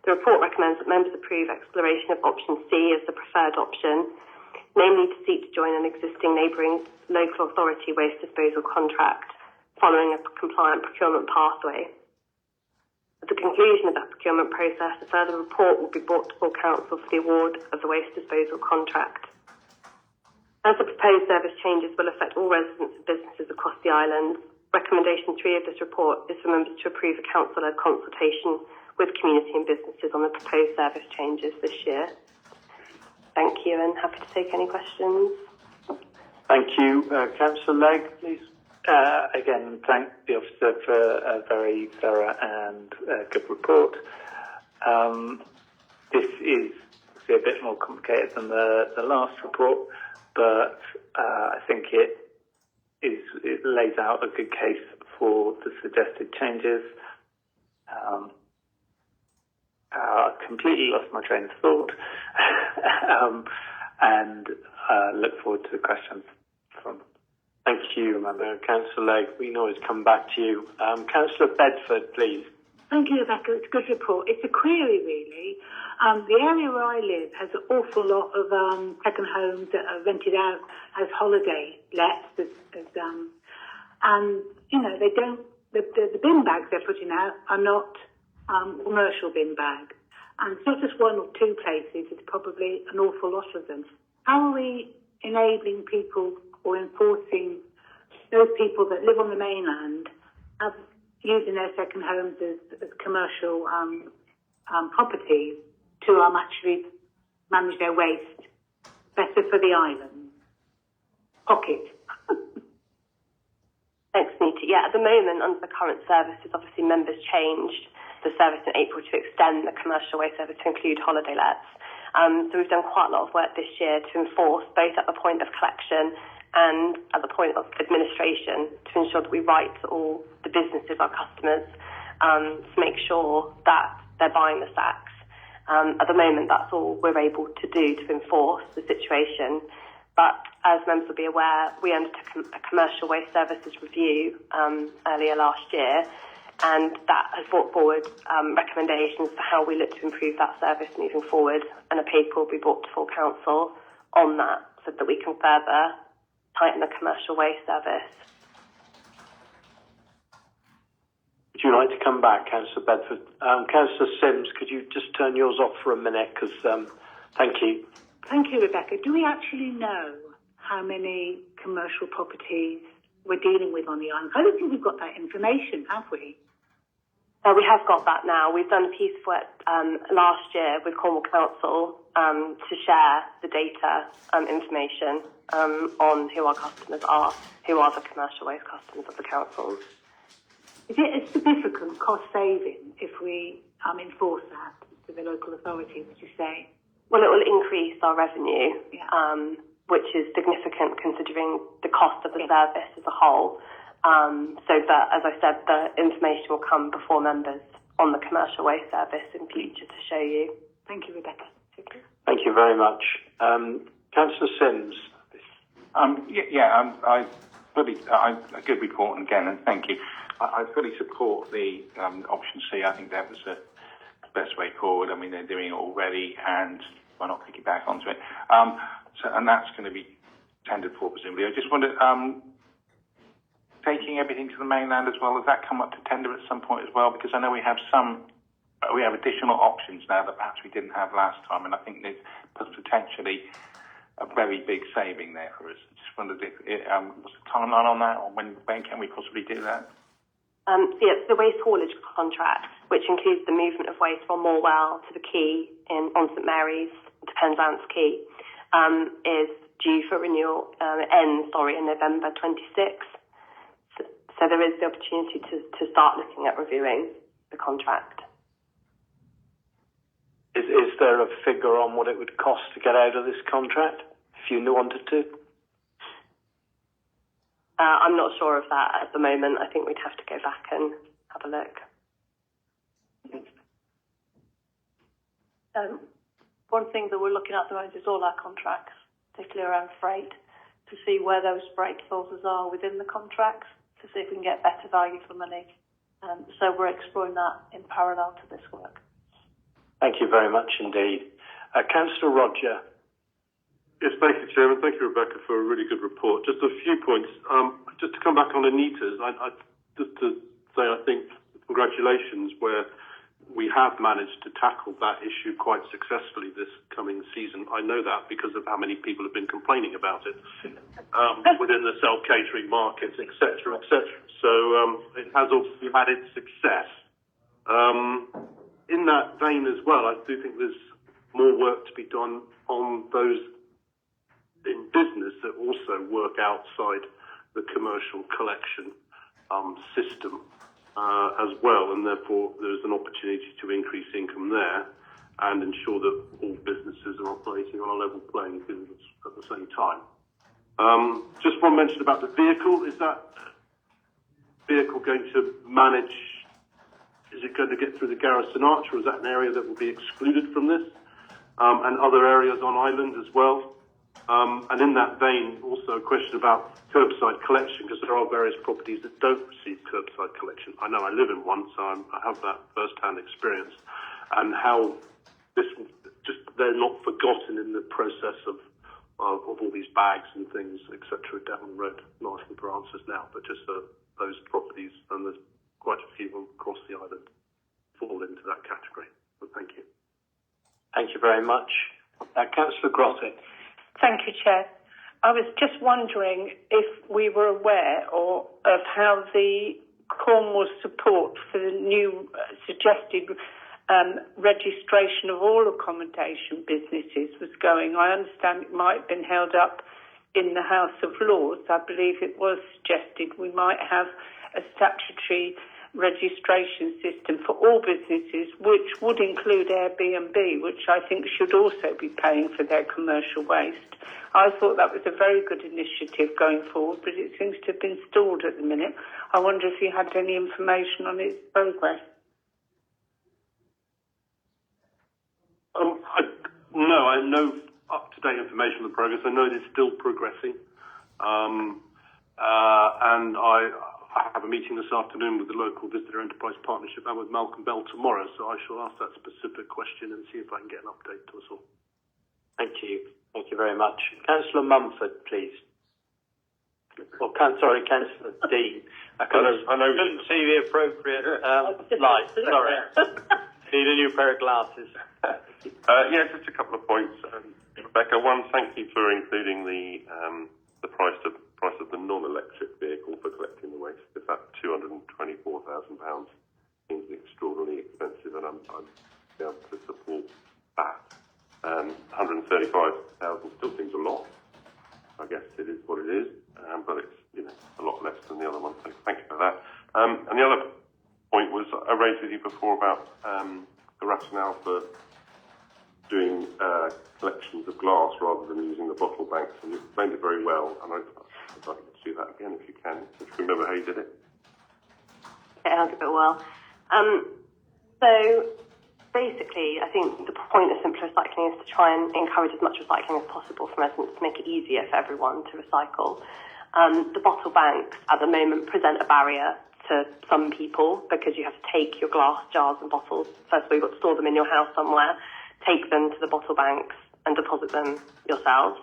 The report recommends that members approve exploration of option C as the preferred option, namely to seek to join an existing neighbouring local authority waste disposal contract following a compliant procurement pathway. At the conclusion of that procurement process, a further report will be brought to full Council for the award of the waste disposal contract. As the proposed service changes will affect all residents and businesses across the island, recommendation 3 of this report is for members to approve a Council-led consultation with community and businesses on the proposed service changes this year. Thank you, and happy to take any questions. Thank you. Councillor Legg, please. Again, thank the officer for a very thorough and good report. This is a bit more complicated than the last report, but I think it lays out a good case for the suggested changes. I completely lost my train of thought and look forward to the questions from. Thank you, Councillor Legg. We can always come back to you. Councillor Bedford, please. Thank you, Rebecca. It's a good report. It's a query, really. The area where I live has an awful lot of second homes that are rented out as holiday lets, and they don't. The bin bags they're putting out are not commercial bin bags, and it's not just one or two places. It's probably an awful lot of them. How are we enabling people or enforcing those people that live on the mainland using their second homes as commercial properties to actually manage their waste better for the island? Pocket. Thanks, Nita. Yeah, at the moment, under the current services, obviously members changed the service in April to extend the commercial waste service to include holiday lets. So we've done quite a lot of work this year to enforce both at the point of collection and at the point of administration to ensure that we write to all the businesses, our customers, to make sure that they're buying the sacks. At the moment, that's all we're able to do to enforce the situation. But as members will be aware, we undertook a commercial waste services review earlier last year, and that has brought forward recommendations for how we look to improve that service moving forward, and a paper will be brought to full Council on that so that we can further tighten the commercial waste service. Would you like to come back, Councillor Bedford? Councillor Sims, could you just turn yours off for a minute? Thank you. Thank you, Rebecca. Do we actually know how many commercial properties we're dealing with on the island? I don't think we've got that information, have we? We have got that now. We've done a piece of work last year with Cornwall Council to share the data information on who our customers are, who are the commercial waste customers of the councils. Is it a significant cost saving if we enforce that to the local authority, would you say? Well, it will increase our revenue, which is significant considering the cost of the service as a whole. But as I said, the information will come before members on the commercial waste service in future to show you. Thank you, Rebecca. Thank you very much. Councillor Sims. A good report again, and thank you. I fully support the option C. I think that was the best way forward. I mean, they're doing it already, and why not pick it back onto it? And that's going to be tendered for, presumably. I just wondered, taking everything to the mainland as well, does that come up to tender at some point as well? Because I know we have additional options now that perhaps we didn't have last time, and I think there's potentially a very big saving there for us. I just wondered if what's the timeline on that, or when can we possibly do that? The waste haulage contract, which includes the movement of waste from Morwell to the quay on St Mary's to Penzance Quay, is due for renewal. Ends in November 26. So there is the opportunity to start looking at reviewing the contract. Is there a figure on what it would cost to get out of this contract, if you wanted to? I'm not sure of that at the moment. I think we'd have to go back and have a look. One thing that we're looking at the moment is all our contracts, particularly around freight, to see where those freight clauses are within the contracts, to see if we can get better value for money. So we're exploring that in parallel to this work. Thank you very much indeed. Councillor Roger. Yes, thank you, Chairman. Thank you, Rebecca, for a really good report. Just a few points. Just to come back on Anita's, just to say I think congratulations where we have managed to tackle that issue quite successfully this coming season. I know that because of how many people have been complaining about it within the self-catering markets, etc., etc. So it has obviously had its success. In that vein as well, I do think there's more work to be done on those in business that also work outside the commercial collection system as well, and therefore there's an opportunity to increase income there and ensure that all businesses are operating on a level playing field at the same time. Just one mention about the vehicle. Is that vehicle going to manage, is it going to get through the Garrison Arch, or is that an area that will be excluded from this? And other areas on island as well? And in that vein, also a question about curbside collection, because there are various properties that don't receive curbside collection. I know I live in one, so I have that first-hand experience, and how they're not forgotten in the process of all these bags and things, etc., down the road. Not asking for answers now, but just those properties, and there's quite a few of them across the island fall into that category. But thank you. Thank you very much. Councillor Grotty. Thank you, Chair. I was just wondering if we were aware of how the Cornwall support for the new suggested registration of all accommodation businesses was going. I understand it might have been held up in the House of Lords. I believe it was suggested we might have a statutory registration system for all businesses, which would include Airbnb, which I think should also be paying for their commercial waste. I thought that was a very good initiative going forward, but it seems to have been stalled at the minute. I wonder if you had any information on its progress. No, I have no up-to-date information on the progress. I know it is still progressing. And I have a meeting this afternoon with the local Visitor Enterprise Partnership and with Malcolm Bell tomorrow, so I shall ask that specific question and see if I can get an update to us all. Thank you. Thank you very much. Councillor Mumford, please. Or, Councillor Dean. I couldn't see the appropriate light. Sorry. Need a new pair of glasses. Just a couple of points. Rebecca, one, thank you for including the price of the non-electric vehicle for collecting the waste. If that £224,000 seems extraordinarily expensive, and I'm able to support that. 135,000 still seems a lot. I guess it is what it is, but it's a lot less than the other one. So thank you for that. And the other point was I raised with you before about the rationale for doing collections of glass rather than using the bottle banks, and you explained it very well, and I'd like you to do that again if you can, if you remember how you did it. Yeah, I'll give it a whirl. So basically, I think the point of simpler recycling is to try and encourage as much recycling as possible for residents to make it easier for everyone to recycle. The bottle banks at the moment present a barrier to some people because you have to take your glass jars and bottles. First of all, you've got to store them in your house somewhere, take them to the bottle banks and deposit them yourselves.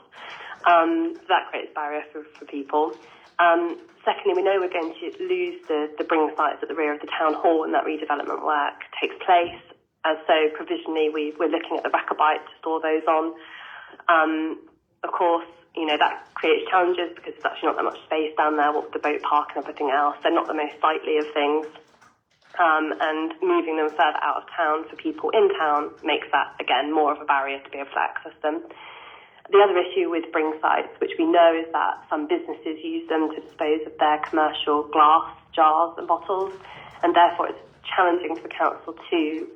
That creates a barrier for people. Secondly, we know we're going to lose the Bring sites at the rear of the town hall when that redevelopment work takes place. So provisionally, we're looking at the Racabite to store those on. Of course, that creates challenges because there's actually not that much space down there, what with the boat park and everything else. They're not the most sightly of things. And moving them further out of town for people in town makes that, again, more of a barrier to be able to access them. The other issue with Bring sites, which we know, is that some businesses use them to dispose of their commercial glass jars and bottles, and therefore it's challenging for council to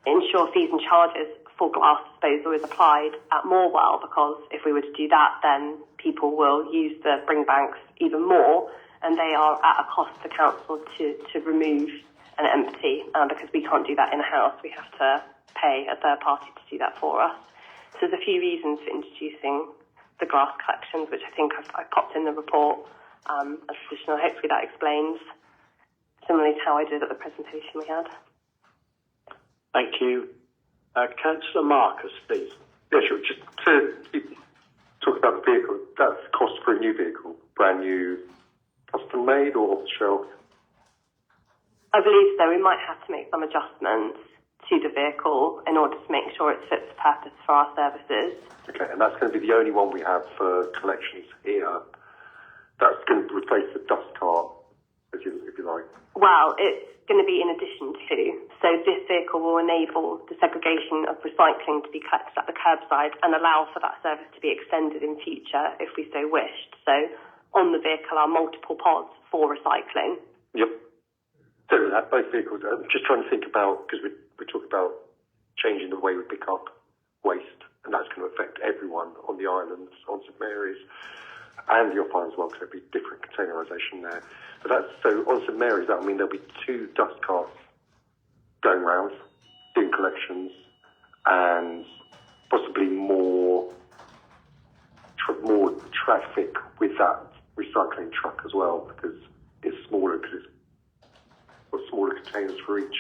ensure fees and charges for glass disposal is applied at Morwell, because if we were to do that, then people will use the Bring banks even more, and they are at a cost to council to remove and empty, because we can't do that in-house. We have to pay a third party to do that for us. So there's a few reasons for introducing the glass collections, which I think I've popped in the report as additional. Hopefully that explains, similarly to how I did at the presentation we had. Thank you. Councillor Marcus, please. Yeah, sure. Just to talk about the vehicle, that's the cost for a new vehicle, brand new, custom made or off the shelf? I believe so. We might have to make some adjustments to the vehicle in order to make sure it fits the purpose for our services. Okay, and that's going to be the only one we have for collections here. That's going to replace the dust cart, if you like. Well, it's going to be in addition to. So this vehicle will enable the segregation of recycling to be collected at the curbside and allow for that service to be extended in future if we so wished. So on the vehicle are multiple pods for recycling. Yep. So both vehicles, I'm just trying to think about, because we talk about changing the way we pick up waste, and that's going to affect everyone on the islands, on St Mary's, and the off-island as well, because there'll be different containerisation there. But so on St Mary's, that will mean there'll be 2 dust carts going round, doing collections, and possibly more traffic with that recycling truck as well, because it's smaller, because it's got smaller containers for each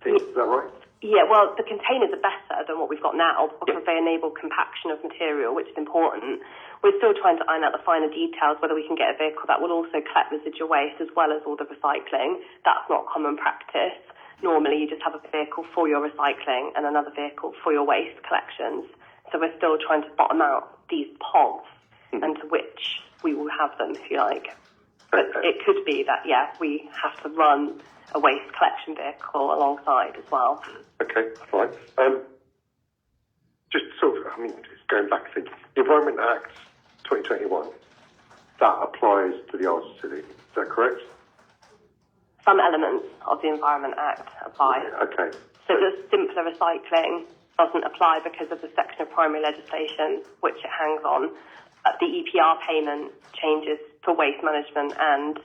thing. Is that right? Yeah, well, the containers are better than what we've got now because they enable compaction of material, which is important. We're still trying to iron out the finer details, whether we can get a vehicle that will also collect residual waste as well as all the recycling. That's not common practice. Normally, you just have a vehicle for your recycling and another vehicle for your waste collections. So we're still trying to bottom out these pods and to which we will have them, if you like. But it could be that, we have to run a waste collection vehicle alongside as well. Okay, fine. Just sort of, just going back to the Environment Act 2021, that applies to the Isles of Scilly. Is that correct? Some elements of the Environment Act apply. Okay. So the simpler recycling doesn't apply because of the section of primary legislation which it hangs on. The EPR payment changes for waste management and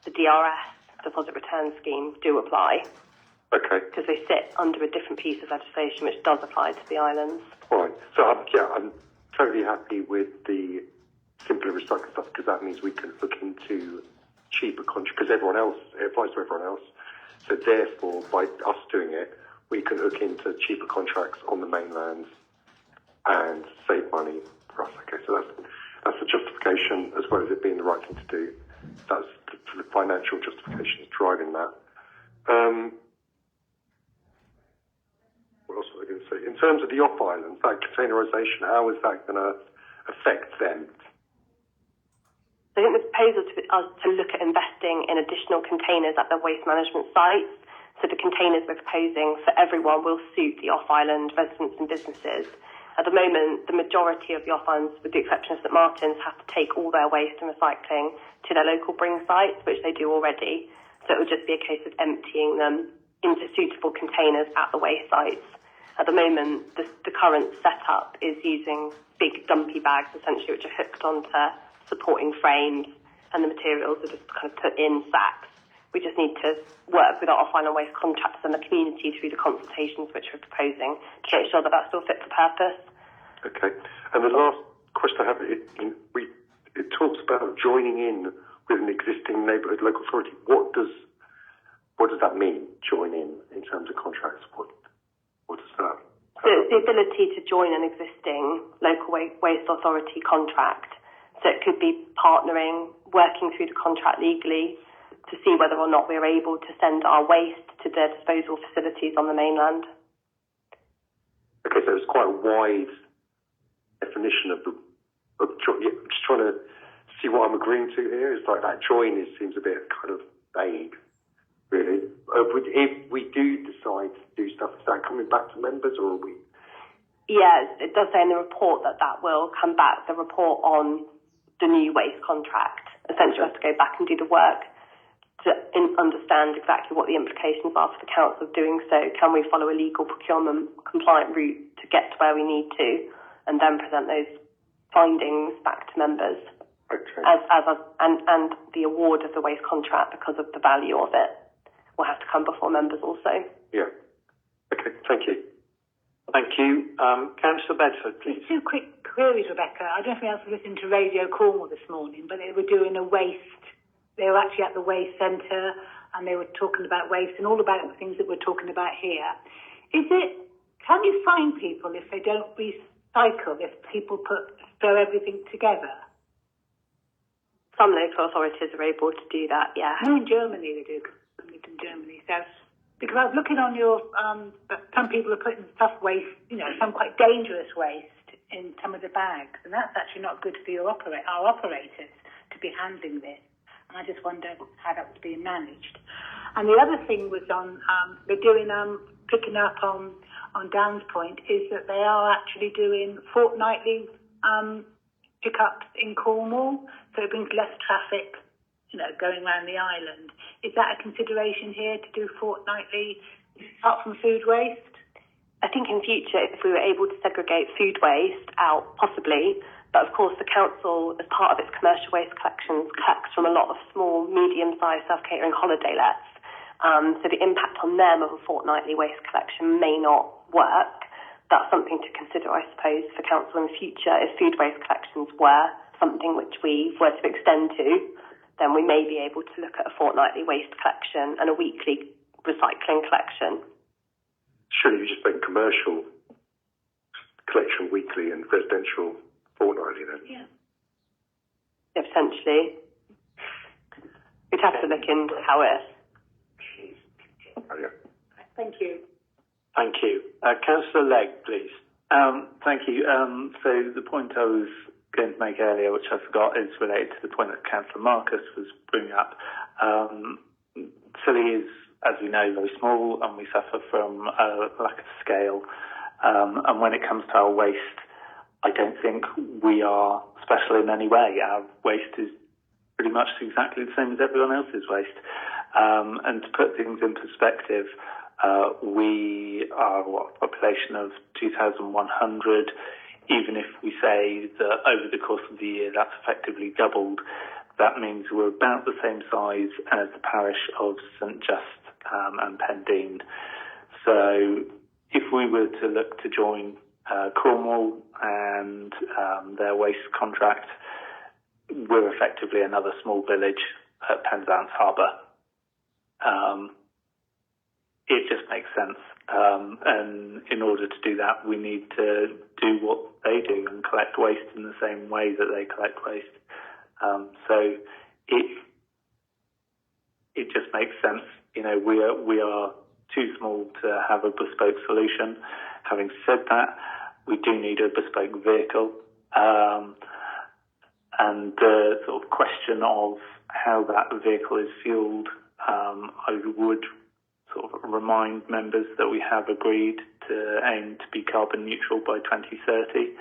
the DRS, deposit return scheme, do apply. Okay. Because they sit under a different piece of legislation which does apply to the islands. Fine. So I'm totally happy with the simpler recycling stuff, because that means we can look into cheaper contracts, because everyone else, it applies to everyone else. So therefore, by us doing it, we can hook into cheaper contracts on the mainland and save money for us. Okay, so that's the justification, as well as it being the right thing to do. That's the financial justification is driving that. What else was I going to say? In terms of the off-islands, that containerisation, how is that going to affect them? I think the proposal to look at investing in additional containers at the waste management sites. So the containers we're proposing for everyone will suit the off-island residents and businesses. At the moment, the majority of the off-islands, with the exception of St Martin's, have to take all their waste and recycling to their local Bring sites, which they do already. So it would just be a case of emptying them into suitable containers at the waste sites. At the moment, the current setup is using big dumpy bags, essentially, which are hooked onto supporting frames, and the materials are just kind of put in sacks. We just need to work with our final waste contractors and the community through the consultations which we're proposing to make sure that that still fits the purpose. Okay. And the last question I have, it talks about joining in with an existing neighbourhood local authority. What does that mean, join in terms of contracts? What does that? The ability to join an existing local waste authority contract. So it could be partnering, working through the contract legally to see whether or not we're able to send our waste to their disposal facilities on the mainland. Okay, so it's quite a wide definition of join. I'm just trying to see what I'm agreeing to here. It's like that join seems a bit kind of vague, really. If we do decide to do stuff, is that coming back to members, or are we? Yeah, it does say in the report that will come back, the report on the new waste contract. Essentially, we have to go back and do the work to understand exactly what the implications are for the council of doing so. Can we follow a legal procurement compliant route to get to where we need to, and then present those findings back to members? Okay. And the award of the waste contract, because of the value of it, will have to come before members also. Yeah. Okay, thank you. Thank you. Councillor Bedford, please. Two quick queries, Rebecca. I don't know if you else listened to Radio Cornwall this morning, but they were doing a waste. They were actually at the waste centre, and they were talking about waste and all about the things that we're talking about here. Can you fine people if they don't recycle, if people throw everything together? Some local authorities are able to do that, yeah. No, in Germany they do. I lived in Germany. So, because I was looking on your, some people are putting waste, some quite dangerous waste in some of the bags, and that's actually not good for our operators to be handling this. And I just wondered how that was being managed. And the other thing was on, they're doing, picking up on Dan's point, is that they are actually doing fortnightly pickups in Cornwall, so it brings less traffic, going around the island. Is that a consideration here to do fortnightly, apart from food waste? I think in future, if we were able to segregate food waste out, possibly. But of course, the council, as part of its commercial waste collections, collects from a lot of small, medium-sized self-catering holiday lets. So the impact on them of a fortnightly waste collection may not work. That's something to consider, I suppose, for council in the future. If food waste collections were something which we were to extend to, then we may be able to look at a fortnightly waste collection and a weekly recycling collection. Surely you just make commercial collection weekly and residential fortnightly then? Yeah, potentially. We'd have to look into how it... Oh, yeah. Thank you. Thank you. Councillor Legg, please. Thank you. So the point I was going to make earlier, which I forgot, is related to the point that Councillor Marcus was bringing up. Scilly is, as we know, very small, and we suffer from a lack of scale. And when it comes to our waste, I don't think we are special in any way. Our waste is pretty much exactly the same as everyone else's waste. And to put things in perspective, we are a population of 2,100. Even if we say that over the course of the year that's effectively doubled, that means we're about the same size as the parish of St Just and Pendeen. So if we were to look to join Cornwall and their waste contract, we're effectively another small village at Penzance Harbour. It just makes sense. And in order to do that, we need to do what they do and collect waste in the same way that they collect waste. So it just makes sense. We are too small to have a bespoke solution. Having said that, we do need a bespoke vehicle. And the sort of question of how that vehicle is fuelled, I would sort of remind members that we have agreed to aim to be carbon neutral by 2030.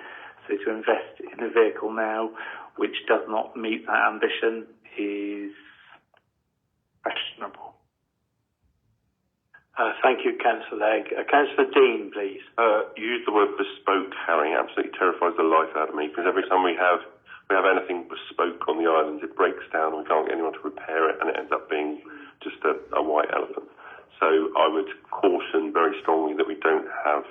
So to invest in a vehicle now which does not meet that ambition is questionable. Thank you, Councillor Legg. Councillor Dean, please. You use the word bespoke, Harry. Absolutely terrifies the life out of me, because every time we have anything bespoke on the island, it breaks down and we can't get anyone to repair it, and it ends up being just a white elephant. So I would caution very strongly that we don't have,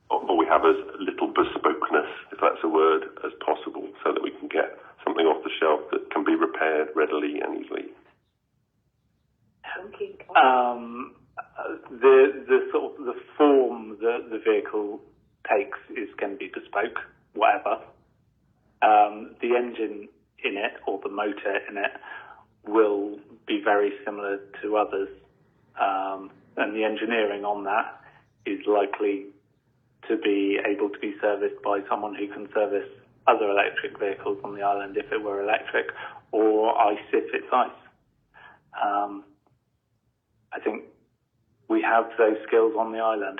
or we have as little bespokeness, if that's a word, as possible, so that we can get something off the shelf that can be repaired readily and easily. The form that the vehicle takes is going to be bespoke, whatever. The engine in it, or the motor in it, will be very similar to others, and the engineering on that is likely to be able to be serviced by someone who can service other electric vehicles on the island if it were electric, or ICE if it's ICE. I think we have those skills on the island.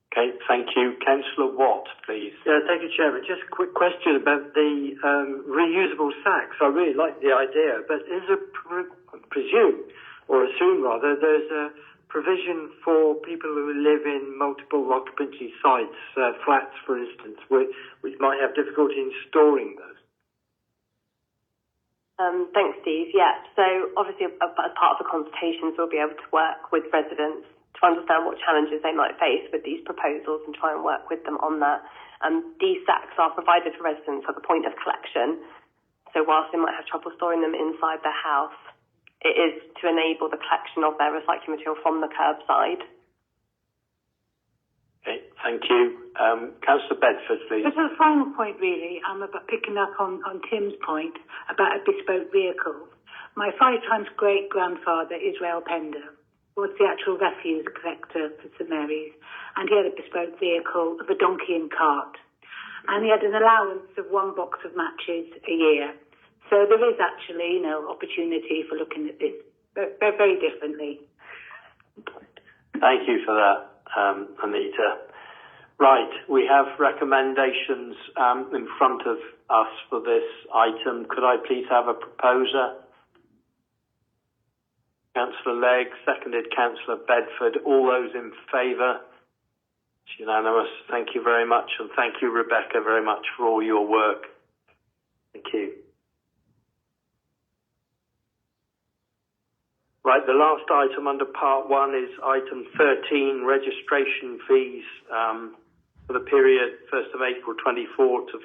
Okay, thank you. Councillor Watt, please. Yeah, thank you, Chairman. Just a quick question about the reusable sacks. I really like the idea, but is a assume rather, there's a provision for people who live in multiple occupancy sites, flats, for instance, which might have difficulty in storing those? Thanks, Steve. Yeah, so obviously as part of the consultations, we'll be able to work with residents to understand what challenges they might face with these proposals and try and work with them on that. These sacks are provided for residents at the point of collection. So whilst they might have trouble storing them inside their house, it is to enable the collection of their recycling material from the curbside. Okay, thank you. Councillor Bedford, please. Just a final point, really. I'm about picking up on Tim's point about a bespoke vehicle. My 5 times great-grandfather, Israel Pender, was the actual refuse collector for St Mary's, and he had a bespoke vehicle of a donkey and cart. And he had an allowance of 1 box of matches a year. So there is actually, opportunity for looking at this very differently. Thank you for that, Anita. Right, we have recommendations in front of us for this item. Could I please have a proposer? Councillor Legg, seconded Councillor Bedford. All those in favour? It's unanimous. Thank you very much, and thank you, Rebecca, very much for all your work. Thank you. Right, the last item under Part 1 is item 13, registration fees for the period 1st of April 24 to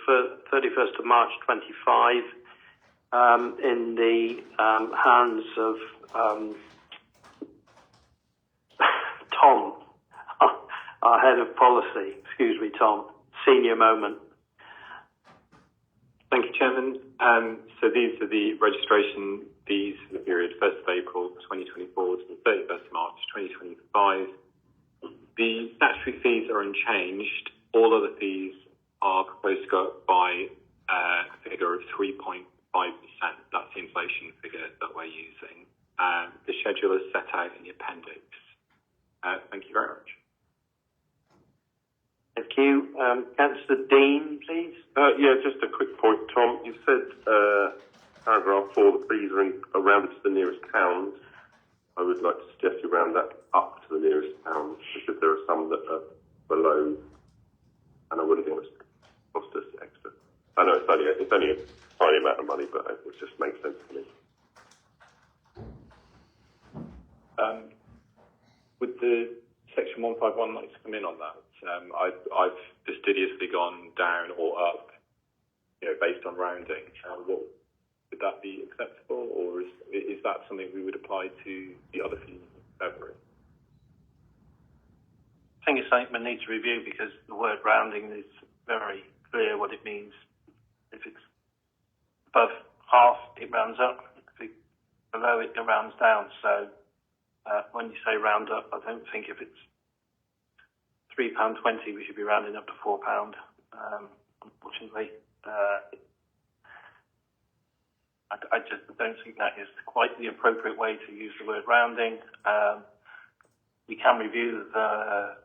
31st of March 25 in the hands of Tom, our head of policy. Excuse me, Tom. Senior moment. Thank you, Chairman. So these are the registration fees for the period 1st of April 2024 to the 31st of March 2025. The statutory fees are unchanged. All other fees are proposed to go up by a figure of 3.5%. That's the inflation figure that we're using. The schedule is set out in the appendix. Thank you very much. Thank you. Councillor Dean, please. Yeah, just a quick point, Tom. You said paragraph 4, the fees are rounded to the nearest pound. I would like to suggest you round that up to the nearest pound, because there are some that are below, and I wouldn't think it's cost us extra. I know it's only a tiny amount of money, but it just makes sense to me. Would the Section 151 like to come in on that? I've fastidiously gone down or up, based on rounding. Would that be acceptable, or is that something we would apply to the other fees in February? I think it's something we need to review, because the word rounding is very clear what it means. If it's above half, it rounds up. If it's below it, it rounds down. So when you say round up, I don't think if it's £3.20, we should be rounding up to £4. Unfortunately, I just don't think that is quite the appropriate way to use the word rounding. We can review the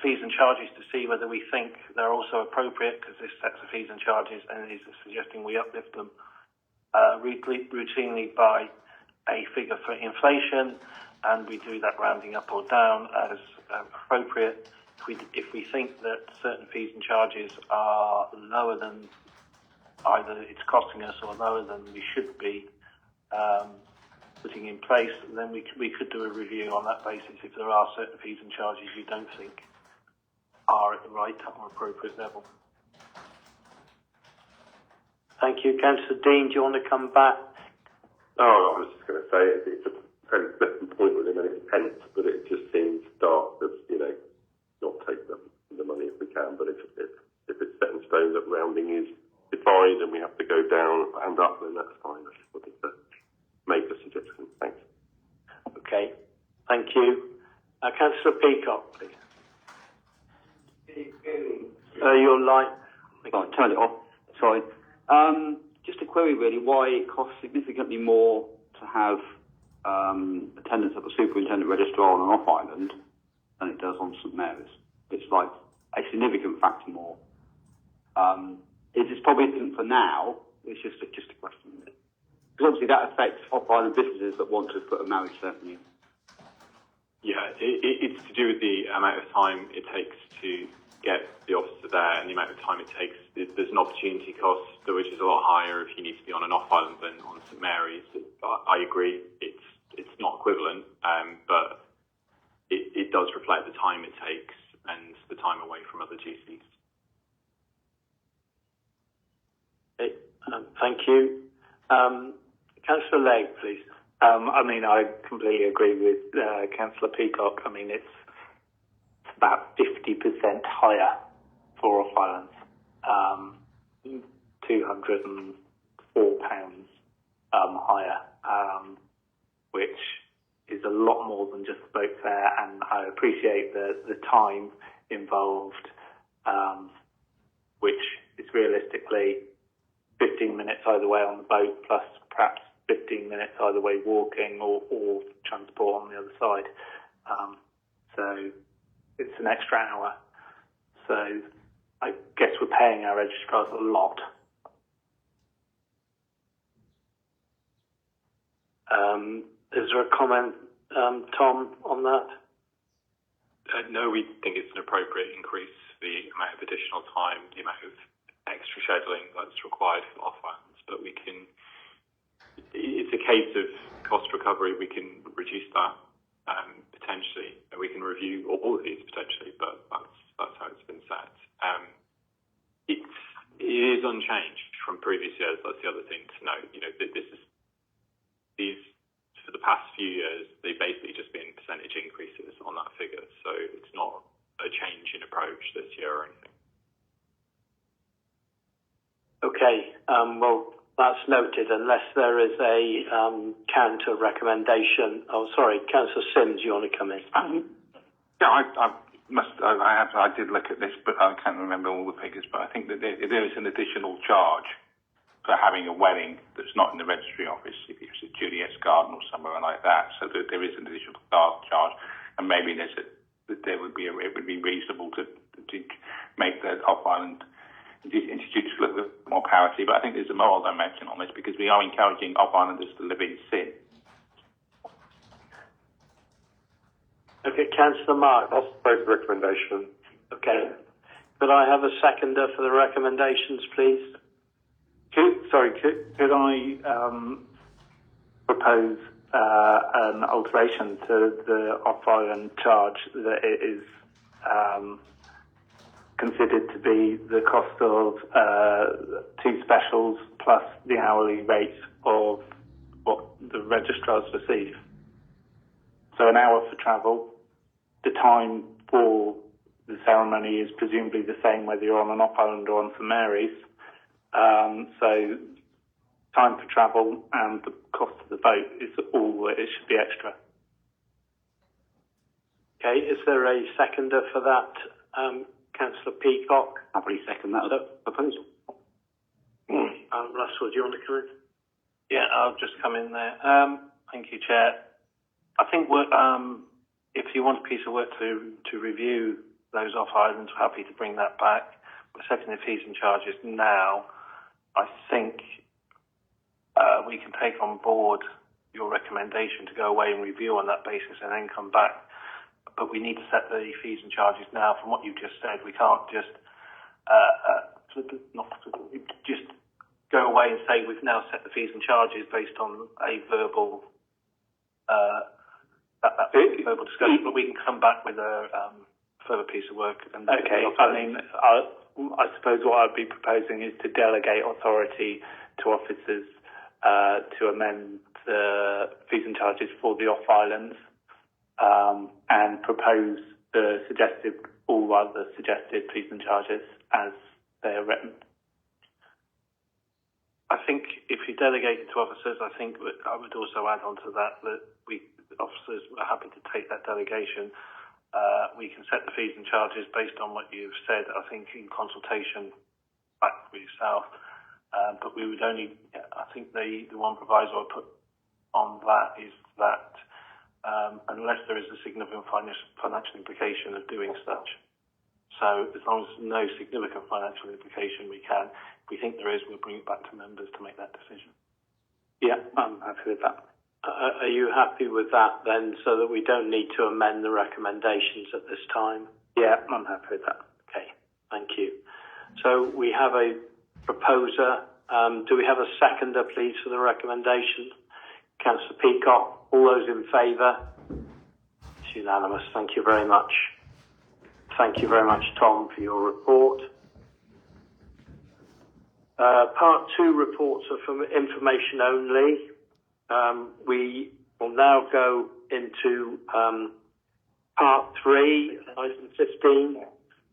fees and charges to see whether we think they're also appropriate, because this sets of fees and charges and is suggesting we uplift them routinely by a figure for inflation, and we do that rounding up or down as appropriate. If we think that certain fees and charges are lower than either it's costing us or lower than we should be putting in place, then we could do a review on that basis if there are certain fees and charges you don't think are at the right or appropriate level. Thank you. Councillor Dean, do you want to come back? Oh, I was just going to say it's a fairly flippant point with him, and it's pence, but it just seems dark that, not take the money if we can, but if it's set in stone that rounding is defined and we have to go down and up, then that's fine. I just wanted to make a suggestion. Thanks. Okay. Thank you. Councillor Peacock, please. Your line. Right, turn it off. Sorry. Just a query really, why it costs significantly more to have attendance at the superintendent registrar on an off-island than it does on St Mary's. It's like a significant factor more. Is this probably for now? It's just a question. Because obviously that affects off-island businesses that want to put a marriage ceremony in. Yeah, it's to do with the amount of time it takes to get the officer there and the amount of time it takes. There's an opportunity cost which is a lot higher if you need to be on an off-island than on St Mary's. I agree, it's not equivalent, but it does reflect the time it takes and the time away from other GCs. Okay, thank you. Councillor Legg, please. I completely agree with Councillor Peacock. It's about 50% higher for off-islands, £204 higher, which is a lot more than just the boat fare, and I appreciate the time involved, which is realistically 15 minutes either way on the boat, plus perhaps 15 minutes either way walking or transport on the other side. So it's an extra hour. So I guess we're paying our registrars a lot. Is there a comment, Tom, on that? No, we think it's an appropriate increase for the amount of additional time, the amount of extra scheduling that's required for off-islands, but it's a case of cost recovery. We can reduce that potentially, and we can review all of these potentially, but that's how it's been set. It is unchanged from previous years. That's the other thing to note. These for the past few years, they've basically just been percentage increases on that figure, so it's not a change in approach this year or anything. Okay, well, that's noted, unless there is a counter recommendation. Oh, sorry, Councillor Sims, you want to come in? I did look at this, but I can't remember all the figures, but I think that there is an additional charge for having a wedding that's not in the registry office, if it's at Juliet's Garden or somewhere like that, so that there is an additional charge, and maybe it would be reasonable to make the off-island institutes a little bit more parity, but I think there's a moral dimension on this because we are encouraging off-islanders to live in sin. Okay, Councillor Mark. I'll support the recommendation. Okay. Could I have a seconder for the recommendations, please? Could I propose an alteration to the off-island charge that it is considered to be the cost of 2 specials plus the hourly rate of what the registrars receive. So an hour for travel. The time for the ceremony is presumably the same whether you're on an off-island or on St Mary's. So time for travel and the cost of the boat is all it should be extra. Okay, is there a seconder for that, Councillor Peacock? I'll probably second that proposal. Russell, do you want to come in? Yeah, I'll just come in there. Thank you, Chair. I think if you want a piece of work to review those off-islands, we're happy to bring that back. We're setting the fees and charges now. I think we can take on board your recommendation to go away and review on that basis and then come back. But we need to set the fees and charges now. From what you've just said, we can't just just go away and say we've now set the fees and charges based on a verbal verbal discussion. But we can come back with a further piece of work. And okay. I suppose what I'd be proposing is to delegate authority to officers to amend the fees and charges for the off-islands and propose all other suggested fees and charges as they are written. I think if you delegate it to officers, I think I would also add on to that officers are happy to take that delegation. We can set the fees and charges based on what you've said, I think, in consultation back with yourself. But we would only, I think the one proviso I put on that is that unless there is a significant financial implication of doing such. So as long as there's no significant financial implication, we can. If we think there is, we'll bring it back to members to make that decision. Yeah, I'm happy with that. Are you happy with that then, so that we don't need to amend the recommendations at this time? Yeah, I'm happy with that. Okay, thank you. So we have a proposer. Do we have a seconder, please, for the recommendation? Councillor Peacock. All those in favour? It's unanimous. Thank you very much. Thank you very much, Tom, for your report. Part 2 reports are from information only. We will now go into part 3, item 15.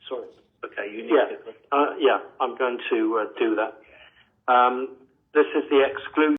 Sorry. Okay, you need it. Yeah, I'm going to do that. This is the exclusion